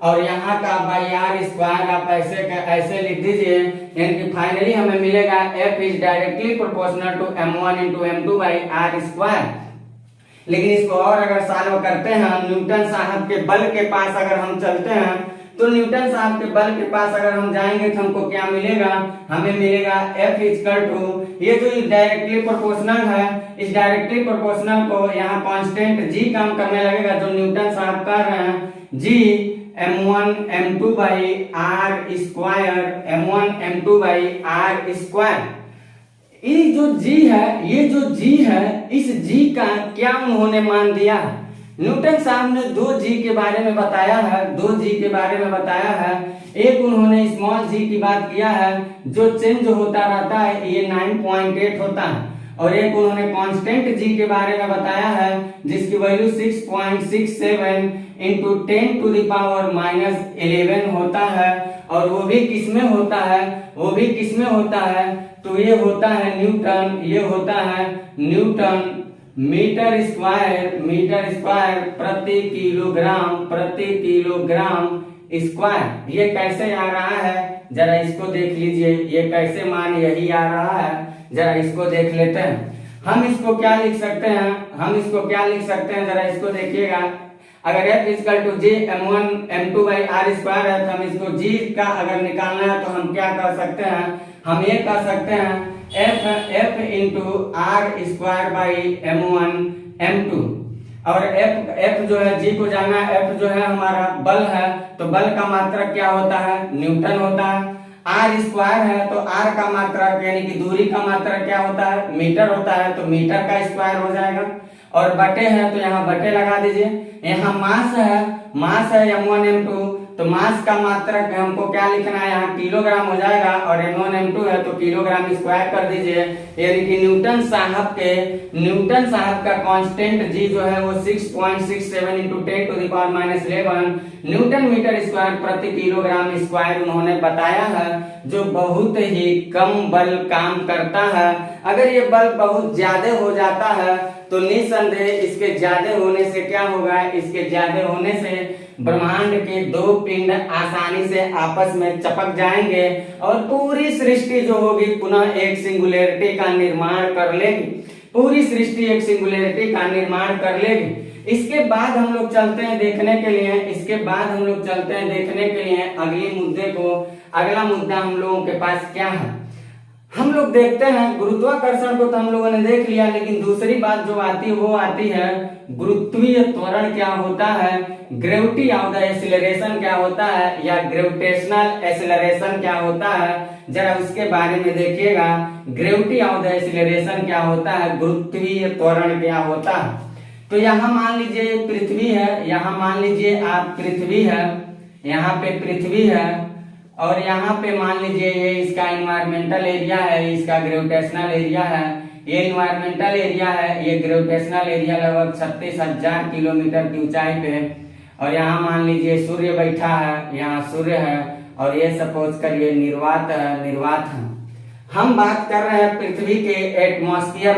और यहाँ का r² आप ऐसे लिख दीजिए। यानी कि फाइनली हमें मिलेगा F is directly proportional to m1 into m2/r²। लेकिन इसको और अगर सॉल्व करते हैं, न्यूटन साहब के बल के पास अगर हम चलते हैं तो न्यूटन साहब के बल के पास अगर हम जाएंगे तो हमको क्या मिलेगा, हमें मिलेगा F इक्वल टू ये जो डायरेक्टली प्रोपोर्शनल है, इस डायरेक्टली प्रोपोर्शनल को यहाँ कांस्टेंट G काम करने लगेगा जो न्यूटन साहब कर रहे हैं, G m1 m2/r², m1 m2/r²। ये जो G है इस G का क्या उन्होंने मान दिया, न्यूटन साहब ने 2G के बारे में बताया है, 2G के बारे में बताया है। एक उन्होंने स्मॉल g की बात किया है जो चेंज होता रहता है, ये 9.8 होता है। और एक उन्होंने कांस्टेंट g के बारे में बताया है जिसकी वैल्यू 6.67 इंटू 10⁻11 होता है। और वो भी किसमें होता है, तो ये होता है न्यूटन मीटर स्क्वायर प्रति किलोग्राम स्क्वायर। ये कैसे आ रहा है जरा इसको देख लीजिए, ये कैसे मान यही आ रहा है, जरा इसको देख लेते हैं। हम इसको क्या लिख सकते हैं जरा इसको देखिएगा। अगर F equal to G m1 m2/r² है तो हम इसको G का अगर निकालना है तो हम क्या कर सकते हैं, हम ये कर सकते हैं F इंटू r²/m1 m2। और F जो है G को जानना है, F जो है हमारा बल है तो बल का मात्रक क्या होता है, न्यूटन होता है। r² है तो r का मात्रक यानी कि दूरी का मात्रक क्या होता है, मीटर होता है, तो मीटर का स्क्वायर हो जाएगा। और बटे है तो यहाँ बटे लगा दीजिए। यहाँ मास है m1 m2 तो मास का मात्रक हमको क्या लिखना है, यहाँ किलोग्राम हो जाएगा। और m1 m2 है तो किलोग्राम स्क्वायर कर दीजिए। यानी कि न्यूटन साहब का कांस्टेंट G जो है वो 6.67 इंटू 10⁻11 न्यूटन मीटर स्क्वायर प्रति किलोग्राम स्क्वायर उन्होंने बताया है, जो बहुत ही कम बल काम करता है। अगर ये बल बहुत ज्यादा हो जाता है तो निसंदेह इसके ज्यादा होने से क्या होगा, इसके ज्यादा होने से ब्रह्मांड के दो पिंड आसानी से आपस में चिपक जाएंगे और पूरी सृष्टि जो होगी पुनः एक सिंगुलैरिटी का निर्माण कर लेगी। पूरी सृष्टि एक सिंगुलरिटी का निर्माण कर लेगी। इसके बाद हम लोग चलते हैं देखने के लिए, अगले मुद्दे को। अगला मुद्दा हम लोगों के पास क्या है, हम लोग देखते हैं गुरुत्वाकर्षण को तो हम लोगों ने देख लिया, लेकिन दूसरी बात जो आती है वो आती है गुरुत्वीय त्वरण क्या होता है, ग्रेविटी ऑफ द एक्सीलरेशन क्या होता है, या ग्रेविटेशनल एक्सीलरेशन क्या होता है। जरा उसके बारे में देखिएगा, ग्रेविटी ऑफ द एक्सीलरेशन क्या होता है, गुरुत्वीय त्वरण क्या होता है। तो यहाँ मान लीजिए पृथ्वी है, यहाँ मान लीजिए आप पृथ्वी है, यहाँ पे पृथ्वी है, और यहाँ पे मान लीजिए ये इसका इन्वायरमेंटल एरिया है, इसका ग्रेविटेशनल एरिया है, ये इन्वायरमेंटल एरिया है, ये ग्रेविटेशनल एरिया लगभग 36,000 किलोमीटर की ऊंचाई पे। और यहाँ मान लीजिए सूर्य बैठा है, यहाँ सूर्य है, और ये सपोज करिए निर्वात है। हम बात कर रहे हैं पृथ्वी के एटमॉस्फेयर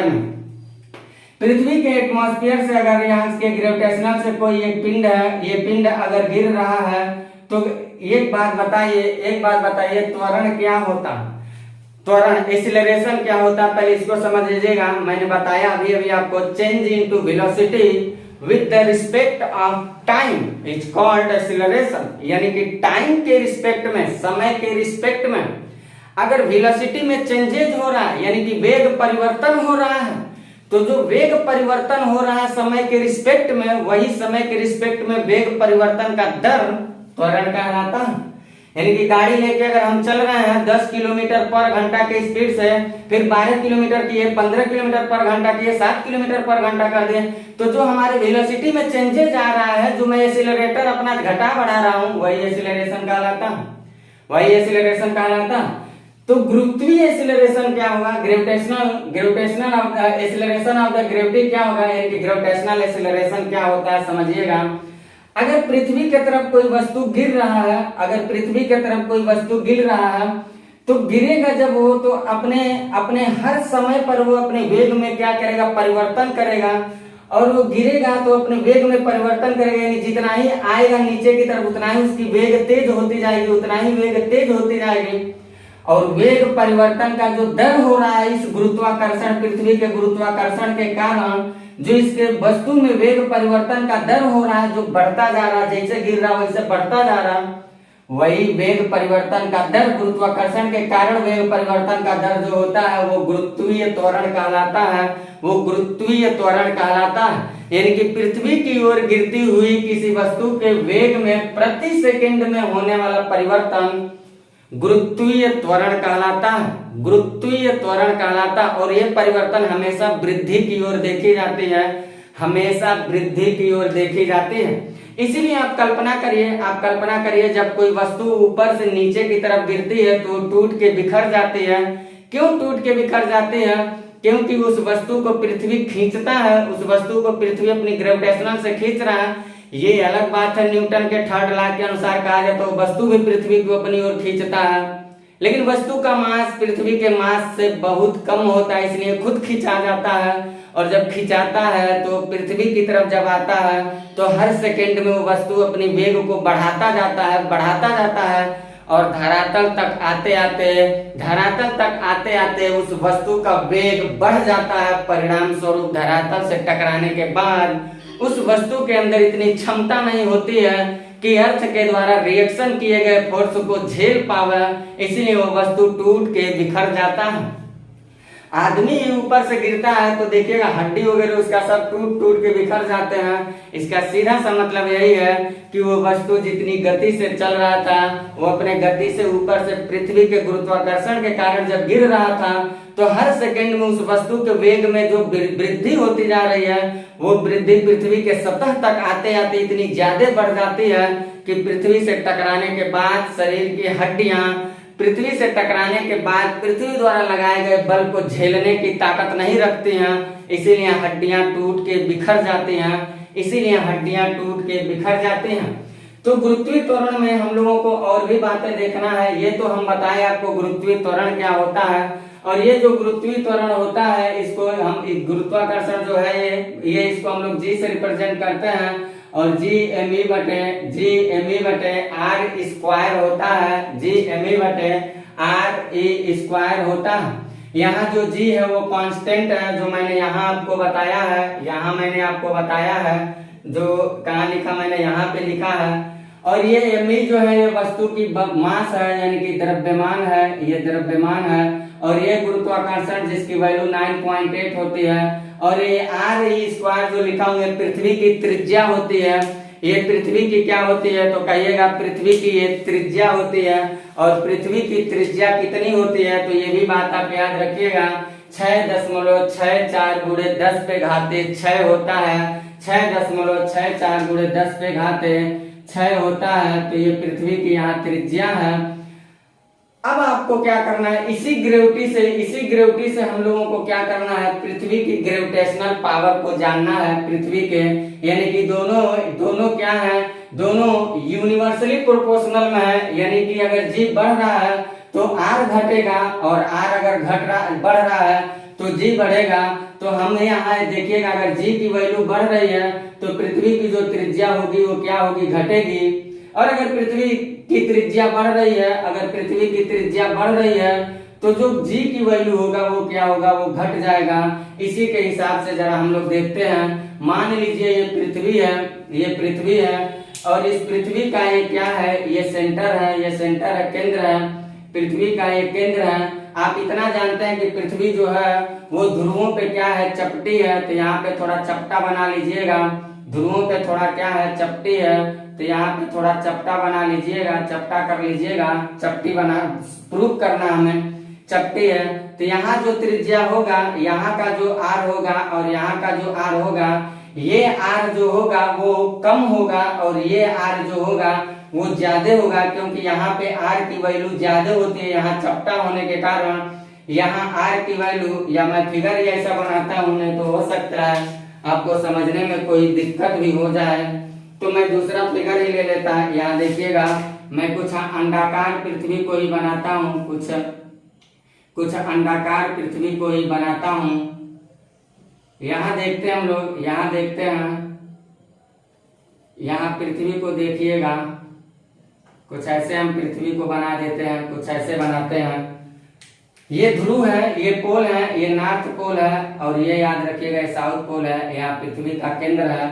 में, पृथ्वी के एटमॉस्फेयर से अगर यहाँ के ग्रेविटेशनल से कोई एक पिंड है, ये पिंड अगर गिर रहा है तो एक बात बताइए त्वरण क्या होता, त्वरण एक्सीलरेशन क्या होता, पहले इसको समझ लीजिएगा। मैंने बताया अभी आपको, change into velocity with the respect of time is called acceleration, यानी कि टाइम के रिस्पेक्ट में, समय के रिस्पेक्ट में अगर वेलोसिटी में चेंजेज हो रहा है, यानी कि वेग परिवर्तन हो रहा है, तो जो वेग परिवर्तन हो रहा है समय के रिस्पेक्ट में, वही समय के रिस्पेक्ट में वेग परिवर्तन का दर त्वरण कहलाता है। यानी कि गाड़ी लेके अगर हम चल रहे हैं 10 किलोमीटर पर घंटा के स्पीड से, फिर 12 किलोमीटर की है, 15 किलोमीटर पर घंटा की है, 7 किलोमीटर पर घंटा कर दे, तो जो हमारे वेलोसिटी में चेंजेज आ रहा है, जो मैं एक्सीलरेटर अपना घटा बढ़ा रहा हूं, वही एक्सीलरेशन कहलाता। तो गुरुत्वीय एक्सीलरेशन क्या होगा, gravitational of the acceleration of the gravity क्या होगा, यानी कि ग्रेविटेशनल एक्सीलरेशन क्या होता है समझिएगा। अगर पृथ्वी की तरफ कोई वस्तु गिर रहा है, तो गिरेगा जब वो, तो अपने हर समय पर वो अपने वेग में क्या करेगा, परिवर्तन करेगा, और वो गिरेगा तो अपने वेग में परिवर्तन करेगा, यानी जितना ही आएगा नीचे की तरफ उतना ही उसकी वेग तेज होती जाएगी, और वेग परिवर्तन का जो दर हो रहा है इस गुरुत्वाकर्षण, पृथ्वी के गुरुत्वाकर्षण के कारण जो इसके वस्तु में वेग परिवर्तन का दर हो रहा है, जो बढ़ता जा रहा है, जैसे गिर रहा वैसे बढ़ता जा रहा, वही वेग परिवर्तन का दर, गुरुत्वाकर्षण के कारण वेग परिवर्तन का दर जो होता है वो गुरुत्वीय त्वरण कहलाता है। यानी कि पृथ्वी की ओर गिरती हुई किसी वस्तु के वेग में प्रति सेकंड में होने वाला परिवर्तन गुरुत्वीय त्वरण कहलाता। और ये परिवर्तन हमेशा वृद्धि की ओर देखी जाती है, इसीलिए आप कल्पना करिए जब कोई वस्तु ऊपर से नीचे की तरफ गिरती है तो टूट के बिखर जाती है। क्यों टूट के बिखर जाती है? क्योंकि उस वस्तु को पृथ्वी खींचता है, उस वस्तु को पृथ्वी अपनी ग्रेविटेशनल से खींच रहा है। ये अलग बात है, न्यूटन के थर्ड लॉ के अनुसार कहा जाए तो वस्तु भी पृथ्वी को अपनी ओर खींचता है, लेकिन वस्तु का मास पृथ्वी के मास से बहुत कम होता है, इसलिए खुद खींचा जाता है। और जब खिंचाता है तो पृथ्वी की तरफ जब आता है तो हर सेकंड में वो वस्तु अपनी वेग को बढ़ाता जाता है और धरातल तक आते आते उस वस्तु का वेग बढ़ जाता है। परिणाम स्वरूप धरातल से टकराने के बाद उस वस्तु के अंदर इतनी क्षमता नहीं होती है कि अर्थ के द्वारा रिएक्शन किए गए फोर्स को झेल पावे, इसलिए वो वस्तु टूट के बिखर जाता है। आदमी ऊपर से गिरता है तो देखिएगा हड्डी वगैरह उसका सब टूट के बिखर जाते हैं। इसका सीधा सा मतलब यही है कि वो वस्तु जितनी गति से चल रहा था वो अपने गति से ऊपर से पृथ्वी के गुरुत्वाकर्षण के कारण जब गिर रहा था तो हर सेकंड में उस वस्तु के वेग में जो वृद्धि होती जा रही है वो वृद्धि पृथ्वी के सतह तक आते आते इतनी ज्यादा बढ़ जाती है कि पृथ्वी से टकराने के बाद शरीर की हड्डियां पृथ्वी से टकराने के बाद पृथ्वी द्वारा लगाए गए बल को झेलने की ताकत नहीं रखती हैं, इसीलिए हड्डियां टूट के बिखर जाती हैं। तो गुरुत्वीय त्वरण में हम लोगों को और भी बातें देखना है। ये तो हम बताए आपको गुरुत्वीय त्वरण क्या होता है, और ये जो गुरुत्वीय त्वरण होता है इसको हम गुरुत्वाकर्षण जो है ये इसको हम लोग जी से रिप्रेजेंट करते हैं, और जी एम ई बटे आर स्क्वायर होता है, जी एम ई बटे आर ई स्क्वायर होता है। यहाँ जो जी है वो कांस्टेंट है, जो मैंने यहाँ आपको बताया है, यहाँ मैंने आपको बताया है, जो कहाँ लिखा मैंने यहाँ पे लिखा है। और ये एमई जो है ये वस्तु की मास है, यानी कि द्रव्यमान है, ये द्रव्यमान है। और ये गुरुत्वाकर्षण जिसकी वैल्यू 9.8 होती है। और ये आर ई स्क्वायर जो लिखा हुआ है पृथ्वी की त्रिज्या होती है। ये पृथ्वी की क्या होती है तो कहिएगा पृथ्वी की ये त्रिज्या होती है। और पृथ्वी की त्रिज्या कितनी होती है तो ये भी बात आप याद रखिएगा, 6.64 गुणे 10 पे घाते 6 होता है। 6.64 गुणे 10 पे घाते 6 होता है। तो ये पृथ्वी की यहाँ त्रिज्या है। अब आपको क्या करना है, इसी ग्रेविटी से हम लोगों को क्या करना है, पृथ्वी की ग्रेविटेशनल पावर को जानना है पृथ्वी के, यानी कि दोनों क्या है, दोनों यूनिवर्सली प्रोपोर्शनल में है। यानी कि अगर जी बढ़ रहा है तो आर घटेगा, और आर अगर बढ़ रहा है तो जी बढ़ेगा। तो हम यहाँ देखिएगा, अगर जी की वैल्यू बढ़ रही है तो पृथ्वी की जो त्रिज्या होगी वो क्या होगी, घटेगी। और अगर पृथ्वी की त्रिज्या बढ़ रही है, अगर पृथ्वी की त्रिज्या बढ़ रही है तो जो जी की वैल्यू होगा वो क्या होगा, वो घट जाएगा। इसी के हिसाब से जरा हम लोग देखते हैं। मान लीजिए ये पृथ्वी है, ये पृथ्वी है, और इस पृथ्वी का ये क्या है, ये सेंटर है, ये सेंटर है, केंद्र है, पृथ्वी का ये केंद्र है। आप इतना जानते हैं कि पृथ्वी जो है वो ध्रुवों पे क्या है, चपटी है। तो यहाँ पे थोड़ा चपटा बना लीजिएगा, ध्रुवों पे थोड़ा क्या है, चपटी है। तो यहाँ पे थोड़ा चपटा बना लीजिएगा, चपटा कर लीजिएगा, चपटी बना प्रूफ करना हमें, चपटी है। तो यहाँ जो त्रिज्या होगा, यहाँ का जो आर होगा और यहाँ का जो आर होगा, ये आर जो होगा वो कम होगा और ये आर जो होगा वो ज्यादा होगा, क्योंकि यहाँ पे आर की वैल्यू ज्यादा होती है। यहाँ चपटा होने के कारण यहाँ आर की वैल्यू, या मैं फिगर ही ऐसा बनाता हूँ, नहीं तो हो सकता है आपको समझने में कोई दिक्कत भी हो जाए, तो मैं दूसरा फिगर ही ले लेता है। यहाँ देखिएगा, मैं कुछ अंडाकार पृथ्वी को ही बनाता हूँ, कुछ अंडाकार पृथ्वी को ही बनाता हूँ। यहाँ देखते हैं हम लोग, यहाँ देखते हैं, यहाँ पृथ्वी को देखिएगा, कुछ ऐसे हम पृथ्वी को बना देते हैं, कुछ ऐसे बनाते हैं। ये ध्रुव है, ये पोल है, ये नॉर्थ पोल है, और ये याद रखिएगा ये साउथ पोल है। यहाँ पृथ्वी का केंद्र है।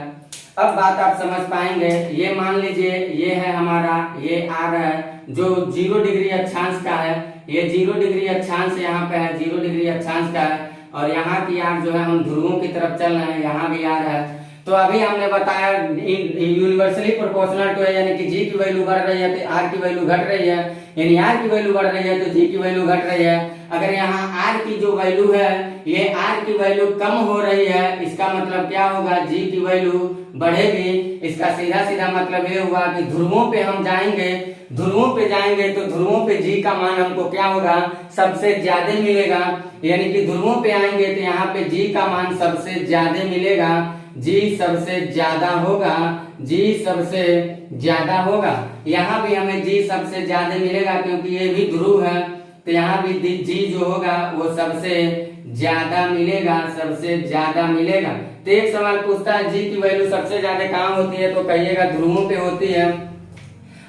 अब बात आप समझ पाएंगे। ये मान लीजिए ये है हमारा, ये आर है जो 0 डिग्री अक्षांश का है। ये 0 डिग्री अक्षांश यहाँ पे है, 0 डिग्री अक्षांश का है। और यहाँ की आर जो है, हम ध्रुवों की तरफ चल रहे हैं, यहाँ भी आर है। तो अभी हमने बताया यूनिवर्सली प्रोपोर्शनल टू है, यानी कि जी की वैल्यू बढ़ रही है तो आर की वैल्यू घट रही है, यानी आर की वैल्यू बढ़ रही है तो जी की वैल्यू घट रही है। अगर यहाँ आर की जो वैल्यू है, ये आर की वैल्यू कम हो रही है, इसका मतलब क्या होगा, जी की वैल्यू बढ़ेगी। इसका सीधा सीधा मतलब ये हुआ कि ध्रुवों पे हम जाएंगे, ध्रुवों पे जाएंगे तो ध्रुवों पे जी का मान हमको क्या होगा, सबसे ज्यादा मिलेगा। यानी कि ध्रुवों पे आएंगे तो यहाँ पे जी का मान सबसे ज्यादा मिलेगा, जी सबसे ज्यादा होगा, जी सबसे ज्यादा होगा। यहाँ भी हमें जी सबसे ज्यादा मिलेगा क्योंकि ये भी ध्रुव है, तो यहाँ भी जी जो होगा वो सबसे ज्यादा मिलेगा, सबसे ज्यादा मिलेगा। तो एक सवाल पूछता है जी की वैल्यू सबसे ज्यादा कहाँ होती है, तो कहिएगा ध्रुवों पे होती है।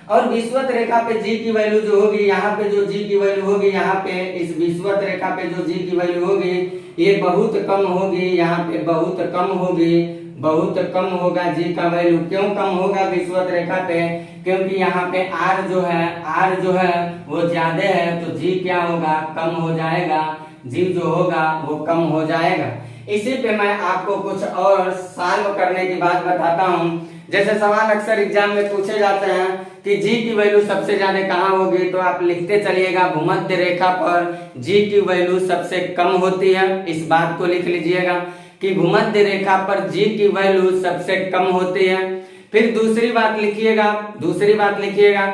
और विषुवत रेखा पे जी की वैल्यू जो होगी, यहाँ पे जो जी की वैल्यू होगी, यहाँ पे इस विषुवत रेखा पे जो जी की वैल्यू होगी ये बहुत कम होगी, यहाँ पे बहुत कम होगी, बहुत कम होगा जी का वैल्यू। क्यों कम होगा विषुवत रेखा पे, क्योंकि यहाँ पे आर जो है वो ज्यादा है, तो जी क्या होगा, कम हो जाएगा, जी जो होगा वो कम हो जाएगा। इसी पे मैं आपको कुछ और सॉल्व करने की बात बताता हूँ। जैसे सवाल अक्सर एग्जाम में पूछे जाते हैं कि जी की वैल्यू सबसे ज्यादा कहाँ होगी, तो आप लिखते चलिएगा भूमध्य रेखा पर जी की वैल्यू सबसे कम होती है। इस बात को लिख लीजिएगा कि भूमध्य रेखा पर जी की वैल्यू सबसे कम होती है। फिर दूसरी बात लिखिएगा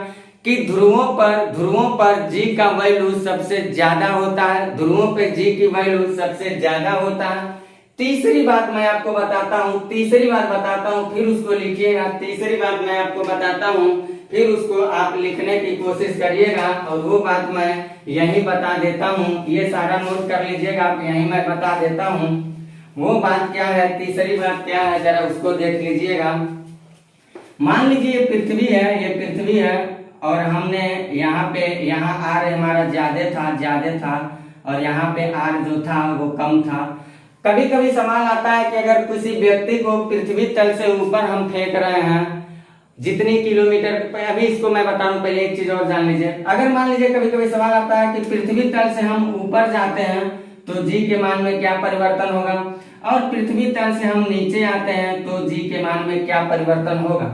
कि ध्रुवों पर जी का वैल्यू सबसे ज्यादा होता है, ध्रुवों पे जी की वैल्यू सबसे ज्यादा होता है। तीसरी बात मैं आपको बताता हूँ, फिर उसको लिखिएगा। तीसरी बात मैं आपको बताता हूँ, फिर उसको आप लिखने की कोशिश करिएगा, और वो बात मैं यही बता देता हूँ। ये सारा नोट कर लीजिएगा, आप यही मैं बता देता हूँ। वो बात क्या है, तीसरी बात क्या है, जरा उसको देख लीजिएगा। मान लीजिए ये पृथ्वी है और हमने यहाँ आर हमारा ज्यादा था, और यहाँ पे आर जो था वो कम था। कभी कभी सवाल आता है कि अगर किसी व्यक्ति को पृथ्वी तल से ऊपर हम फेंक रहे हैं जितनी किलोमीटर, अभी इसको मैं बताऊं, पहले एक चीज और जान लीजिए। अगर मान लीजिए कभी कभी सवाल आता है कि पृथ्वी तल से हम ऊपर जाते हैं तो जी के मान में क्या परिवर्तन होगा, और पृथ्वी तल से हम नीचे आते हैं तो जी के मान में क्या परिवर्तन होगा।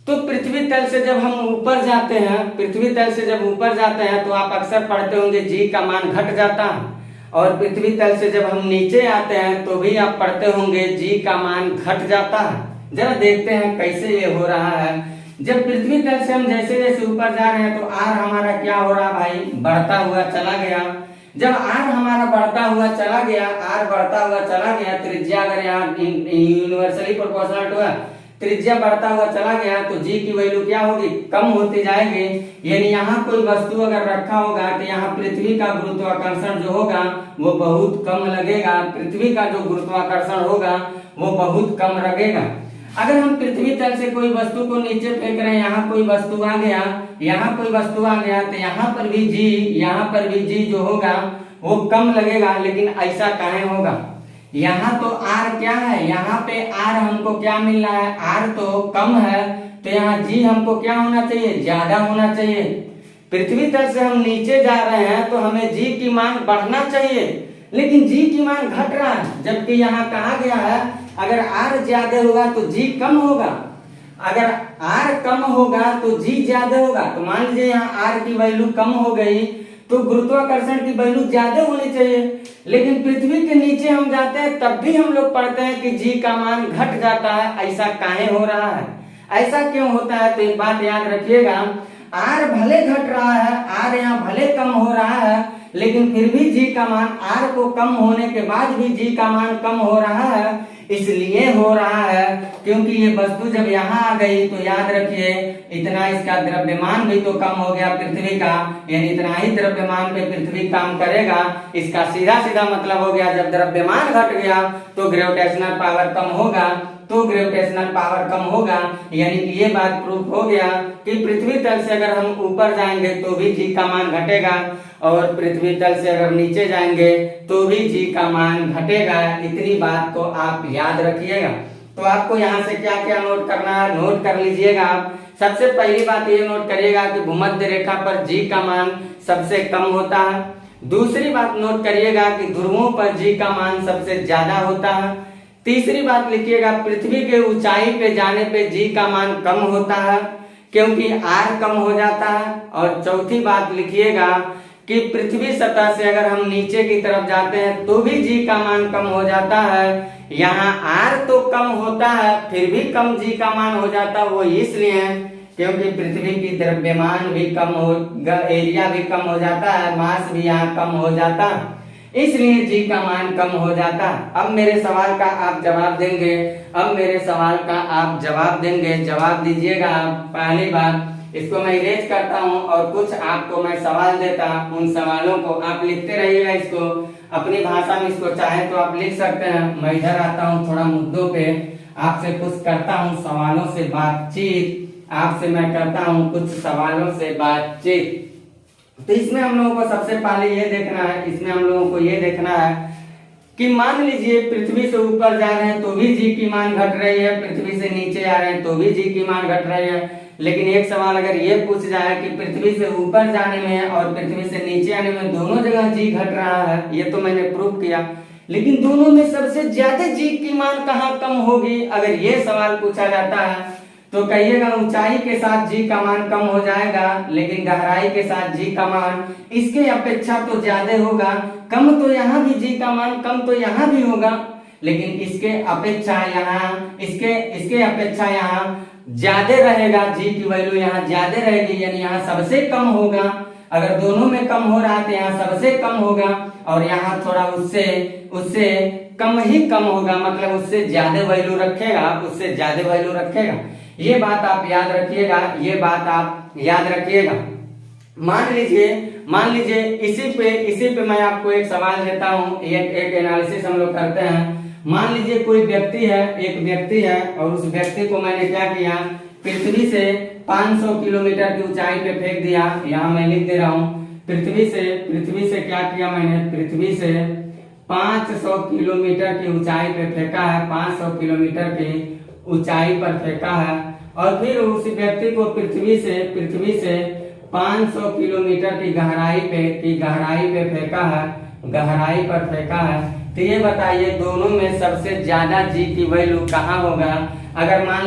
तो पृथ्वी तल से जब हम ऊपर जाते हैं, पृथ्वी तल से जब ऊपर जाते हैं तो आप अक्सर पढ़ते होंगे जी का मान घट जाता है, और पृथ्वी तल से जब हम नीचे आते हैं तो भी आप पढ़ते होंगे जी का मान घट जाता है। जरा देखते हैं कैसे ये हो रहा है। जब पृथ्वी तल से हम जैसे जैसे ऊपर जा रहे हैं तो आर हमारा क्या हो रहा भाई, बढ़ता हुआ चला गया। जब आर हमारा बढ़ता हुआ चला गया, आर बढ़ता हुआ चला गया, त्रिज्या अगर यहाँ यूनिवर्सली प्रोपोर्शनल टू है, त्रिज्या बढ़ता हुआ चला गया तो जी की वैल्यू क्या होगी, कम होती जाएगी। यानी यहाँ कोई वस्तु अगर रखा होगा तो यहाँ पृथ्वी का गुरुत्वाकर्षण जो होगा वो बहुत कम लगेगा, पृथ्वी का जो गुरुत्वाकर्षण होगा वो बहुत कम लगेगा। अगर हम पृथ्वी तल से कोई वस्तु को नीचे फेंक रहे हैं, यहाँ कोई वस्तु आ गया, यहाँ कोई वस्तु आ गया, तो यहाँ पर भी जी, यहाँ पर भी जी जो होगा वो कम लगेगा। लेकिन ऐसा काहे होगा, यहाँ तो आर क्या है, यहाँ पे आर हमको क्या मिल रहा है, आर तो कम है, तो यहाँ जी हमको क्या होना चाहिए, ज्यादा होना चाहिए। पृथ्वी तल से हम नीचे जा रहे हैं तो हमें जी की मान बढ़ना चाहिए, लेकिन जी की मान घट रहा है। जबकि यहाँ कहा गया है अगर आर ज्यादा होगा तो जी कम होगा, अगर आर कम होगा तो जी ज्यादा होगा। तो मान लीजिए यहाँ आर की वैल्यू कम हो गई तो गुरुत्वाकर्षण की वैल्यू ज्यादा होनी चाहिए, लेकिन पृथ्वी के नीचे हम जाते हैं तब भी हम लोग पढ़ते हैं कि जी का मान घट जाता है। ऐसा काहे हो रहा है, ऐसा क्यों होता है? तो एक बात याद रखिएगा, आर भले घट रहा है, आर यहाँ भले कम हो रहा है, लेकिन फिर भी जी का मान, आर को कम होने के बाद भी जी का मान कम हो रहा है। इसलिए हो रहा है क्योंकि ये वस्तु जब यहाँ आ गई तो याद रखिए इतना इसका द्रव्यमान भी तो कम हो गया पृथ्वी का, यानी इतना ही द्रव्यमान पे पृथ्वी काम करेगा। इसका सीधा सीधा मतलब हो गया जब द्रव्यमान घट गया तो ग्रेविटेशनल पावर कम होगा, तो ग्रेविटेशनल पावर कम होगा। यानी कि ये बात प्रूफ हो गया कि पृथ्वी तल से अगर हम ऊपर जाएंगे तो भी जी का मान घटेगा, और पृथ्वी तल से अगर नीचे जाएंगे तो भी जी का मान घटेगा। इतनी बात को आप याद रखिएगा। तो आपको यहाँ से क्या क्या नोट करना है, नोट कर लीजिएगा आप। सबसे पहली बात ये नोट करिएगा कि भूमध्य रेखा पर जी का मान सबसे कम होता है। दूसरी बात नोट करिएगा कि ध्रुवों पर जी का मान सबसे ज्यादा होता है। तीसरी बात लिखिएगा पृथ्वी के ऊंचाई पे जाने पे जी का मान कम होता है क्योंकि आर कम हो जाता है। और चौथी बात लिखिएगा कि पृथ्वी सतह से अगर हम नीचे की तरफ जाते हैं तो भी जी का मान कम हो जाता है। यहाँ आर तो कम होता है फिर भी कम जी का मान हो जाता है, वो इसलिए क्योंकि पृथ्वी की द्रव्यमान भी कम हो, एरिया भी कम हो जाता है, मास भी यहाँ कम हो जाता है, इसलिए जी का मान कम हो जाता। अब मेरे सवाल का आप जवाब देंगे, अब मेरे सवाल का आप जवाब देंगे, जवाब दीजिएगा आप। पहली बात इसको मैं इरेज करता हूँ और कुछ आपको मैं सवाल देता, उन सवालों को आप लिखते रहिएगा। इसको अपनी भाषा में इसको चाहे तो आप लिख सकते हैं। मैं इधर आता हूँ थोड़ा मुद्दों पे, आपसे कुछ करता हूँ सवालों से बातचीत, आपसे मैं करता हूँ कुछ सवालों से बातचीत। तो इसमें हम लोगों को सबसे पहले ये देखना है, इसमें हम लोगों को ये देखना है कि मान लीजिए पृथ्वी से ऊपर जा रहे हैं तो भी जी की मान घट रही है, पृथ्वी से नीचे आ रहे हैं तो भी जी की मान घट रही है। लेकिन एक सवाल अगर ये पूछ जाए कि पृथ्वी से ऊपर जाने में और पृथ्वी से नीचे आने में दोनों जगह जी घट रहा है, ये तो मैंने प्रूव किया, लेकिन दोनों में सबसे ज्यादा जी की मान कहाँ कम होगी? अगर ये सवाल पूछा जाता है तो कहिएगा ऊंचाई के साथ जी का मान कम हो जाएगा, लेकिन गहराई के साथ जी का मान इसके अपेक्षा तो ज्यादा होगा। कम तो यहाँ भी जी का मान कम तो यहाँ भी होगा, लेकिन इसके अपेक्षा यहाँ इसके अपेक्षा यहाँ ज्यादा रहेगा, जी की वैल्यू यहाँ ज्यादा रहेगी, यानी यहाँ सबसे कम होगा। अगर दोनों में कम हो रहा है तो यहाँ सबसे कम होगा, और यहाँ थोड़ा उससे कम ही कम होगा, मतलब उससे ज्यादा वैल्यू रखेगा, उससे ज्यादा वैल्यू रखेगा। ये बात आप याद रखिएगा, ये बात आप याद रखिएगा। मान लीजिए इसी पे मैं आपको एक सवाल देता हूँ, एक एनालिसिस हम लोग करते हैं। मान लीजिए कोई व्यक्ति है, एक व्यक्ति है, और उस व्यक्ति को मैंने क्या किया, पृथ्वी से 500 किलोमीटर की ऊंचाई पे फेंक दिया। यहाँ मैं लिख दे रहा हूँ, पृथ्वी से क्या किया मैंने, पृथ्वी से 500 किलोमीटर की ऊंचाई पे फेंका है, 500 किलोमीटर की ऊंचाई पर फेंका है। और फिर उस व्यक्ति को पृथ्वी से 500 किलोमीटर की गहराई पे फेंका है, गहराई पर फेंका है। तो ये बताइए दोनों में सबसे ज्यादा जी की वैल्यू कहाँ होगा? अगर मान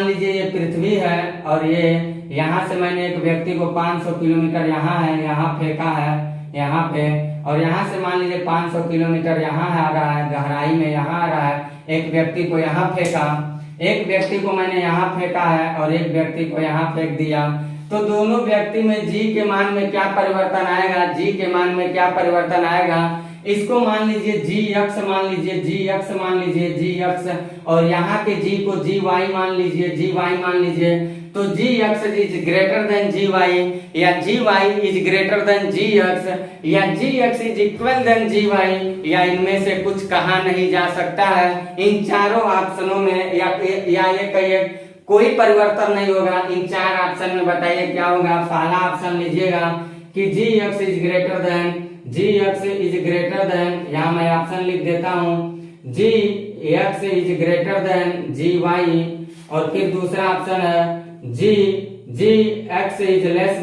लीजिए ये पृथ्वी है और ये यहाँ से मैंने एक व्यक्ति को 500 किलोमीटर यहाँ फेंका है, यहाँ पे, और यहाँ से मान लीजिए 500 किलोमीटर यहाँ आ रहा है, गहराई में यहाँ आ रहा है। एक व्यक्ति को यहाँ फेंका, एक व्यक्ति को मैंने यहाँ फेंका है और एक व्यक्ति को यहाँ फेंक दिया। तो दोनों व्यक्ति में जी के मान में क्या परिवर्तन आएगा? जी के मान में क्या परिवर्तन आएगा? इसको मान लीजिए जी एक्स मान लीजिए, और यहाँ के जी को जी वाई मान लीजिए। तो G X is greater than G Y, या G Y is greater than G X, या G X is equal than G Y, या इनमें से कुछ कहा नहीं जा सकता है। इन चारों ऑप्शनों में या ये कहिए कोई परिवर्तन नहीं होगा। इन चार ऑप्शन में बताइए क्या होगा? पहला ऑप्शन लीजिएगा कि G X is greater than, यहाँ मैं ऑप्शन लिख देता हूँ, G X is greater than G Y. और फिर दूसरा ऑप्शन है G X is less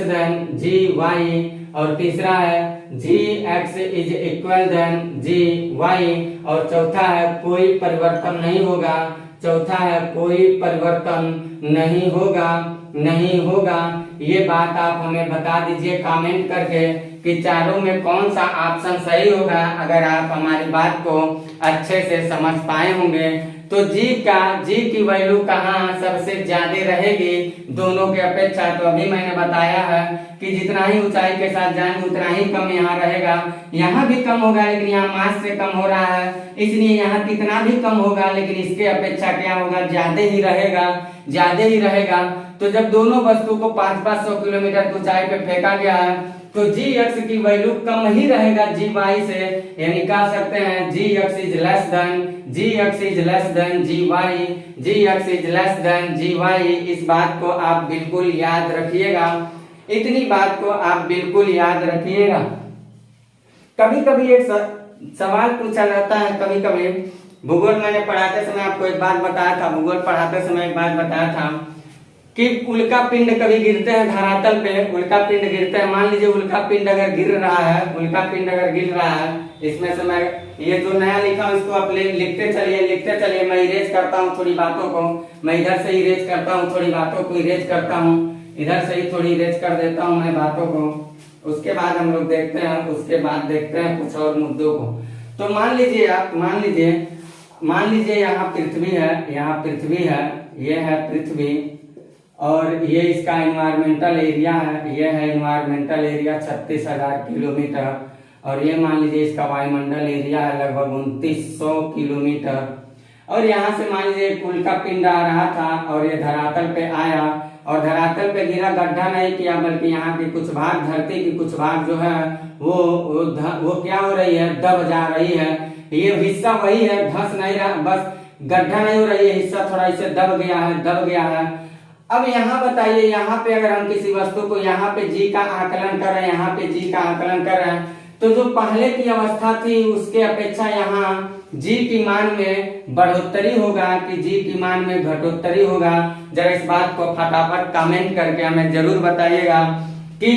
than G Y. और तीसरा है G X is equal than G Y. और चौथा है कोई परिवर्तन नहीं होगा, नहीं होगा। ये बात आप हमें बता दीजिए कमेंट करके कि चारों में कौन सा ऑप्शन सही होगा। अगर आप हमारी बात को अच्छे से समझ पाए होंगे तो जी की वैल्यू कहाँ सबसे ज्यादा रहेगी दोनों के अपेक्षा। तो अभी मैंने बताया है कि जितना ही ऊंचाई के साथ जाएंगे उतना ही कम यहाँ रहेगा। यहाँ भी कम होगा लेकिन यहाँ मास से कम हो रहा है, इसलिए यहाँ कितना भी कम होगा लेकिन इसके अपेक्षा क्या होगा? ज्यादा ही रहेगा। तो जब दोनों वस्तु को 500 किलोमीटर की ऊंचाई पे फेंका गया है तो जी एक्स की वैल्यू कम ही रहेगा जी वाई से, यानी कह सकते हैं G X is less than G Y. इस बात को आप बिल्कुल याद रखिएगा, इतनी बात को आप बिल्कुल याद रखिएगा। कभी कभी एक सवाल पूछा जाता है, कभी भूगोल मैंने पढ़ाते समय आपको एक बात बताया था, कि उल्का पिंड कभी गिरते हैं धरातल पे, मान लीजिए उल्का पिंड अगर गिर रहा है, इसमें से मैं ये जो नया लिखा हूँ इसको आप लिखते चलिए। मैं इरेज करता हूँ थोड़ी बातों को, मैं इधर से इरेज करता हूँ थोड़ी बातों को, इधर से ही थोड़ी इरेज कर देता हूँ मैं बातों को। उसके बाद हम लोग देखते हैं कुछ और मुद्दों को। तो मान लीजिए यहाँ पृथ्वी है, ये है पृथ्वी, और ये इसका एनवायरमेंटल एरिया है, ये है एनवायरमेंटल एरिया 36,000 किलोमीटर। और ये मान लीजिए इसका वायुमंडल एरिया है लगभग 2900 किलोमीटर। और यहाँ से मान लीजिए एक उल्का पिंड आ रहा था और ये धरातल पे आया और धरातल पे गिरा, गड्ढा नहीं किया, बल्कि यहाँ के कुछ भाग, धरती की कुछ भाग जो है वो क्या हो रही है? दब जा रही है। ये हिस्सा वही है, धंस नहीं रहा, बस गड्ढा नहीं हो रही है, हिस्सा थोड़ा इसे दब गया है। अब यहाँ बताइए, यहाँ पे अगर हम किसी वस्तु को यहाँ पे जी का आकलन कर रहे हैं, तो जो पहले की अवस्था थी उसके अपेक्षा यहाँ जी की मान में बढ़ोतरी होगा कि जी की मान में घटोतरी होगा? जरा इस बात को फटाफट कमेंट करके हमें जरूर बताइएगा कि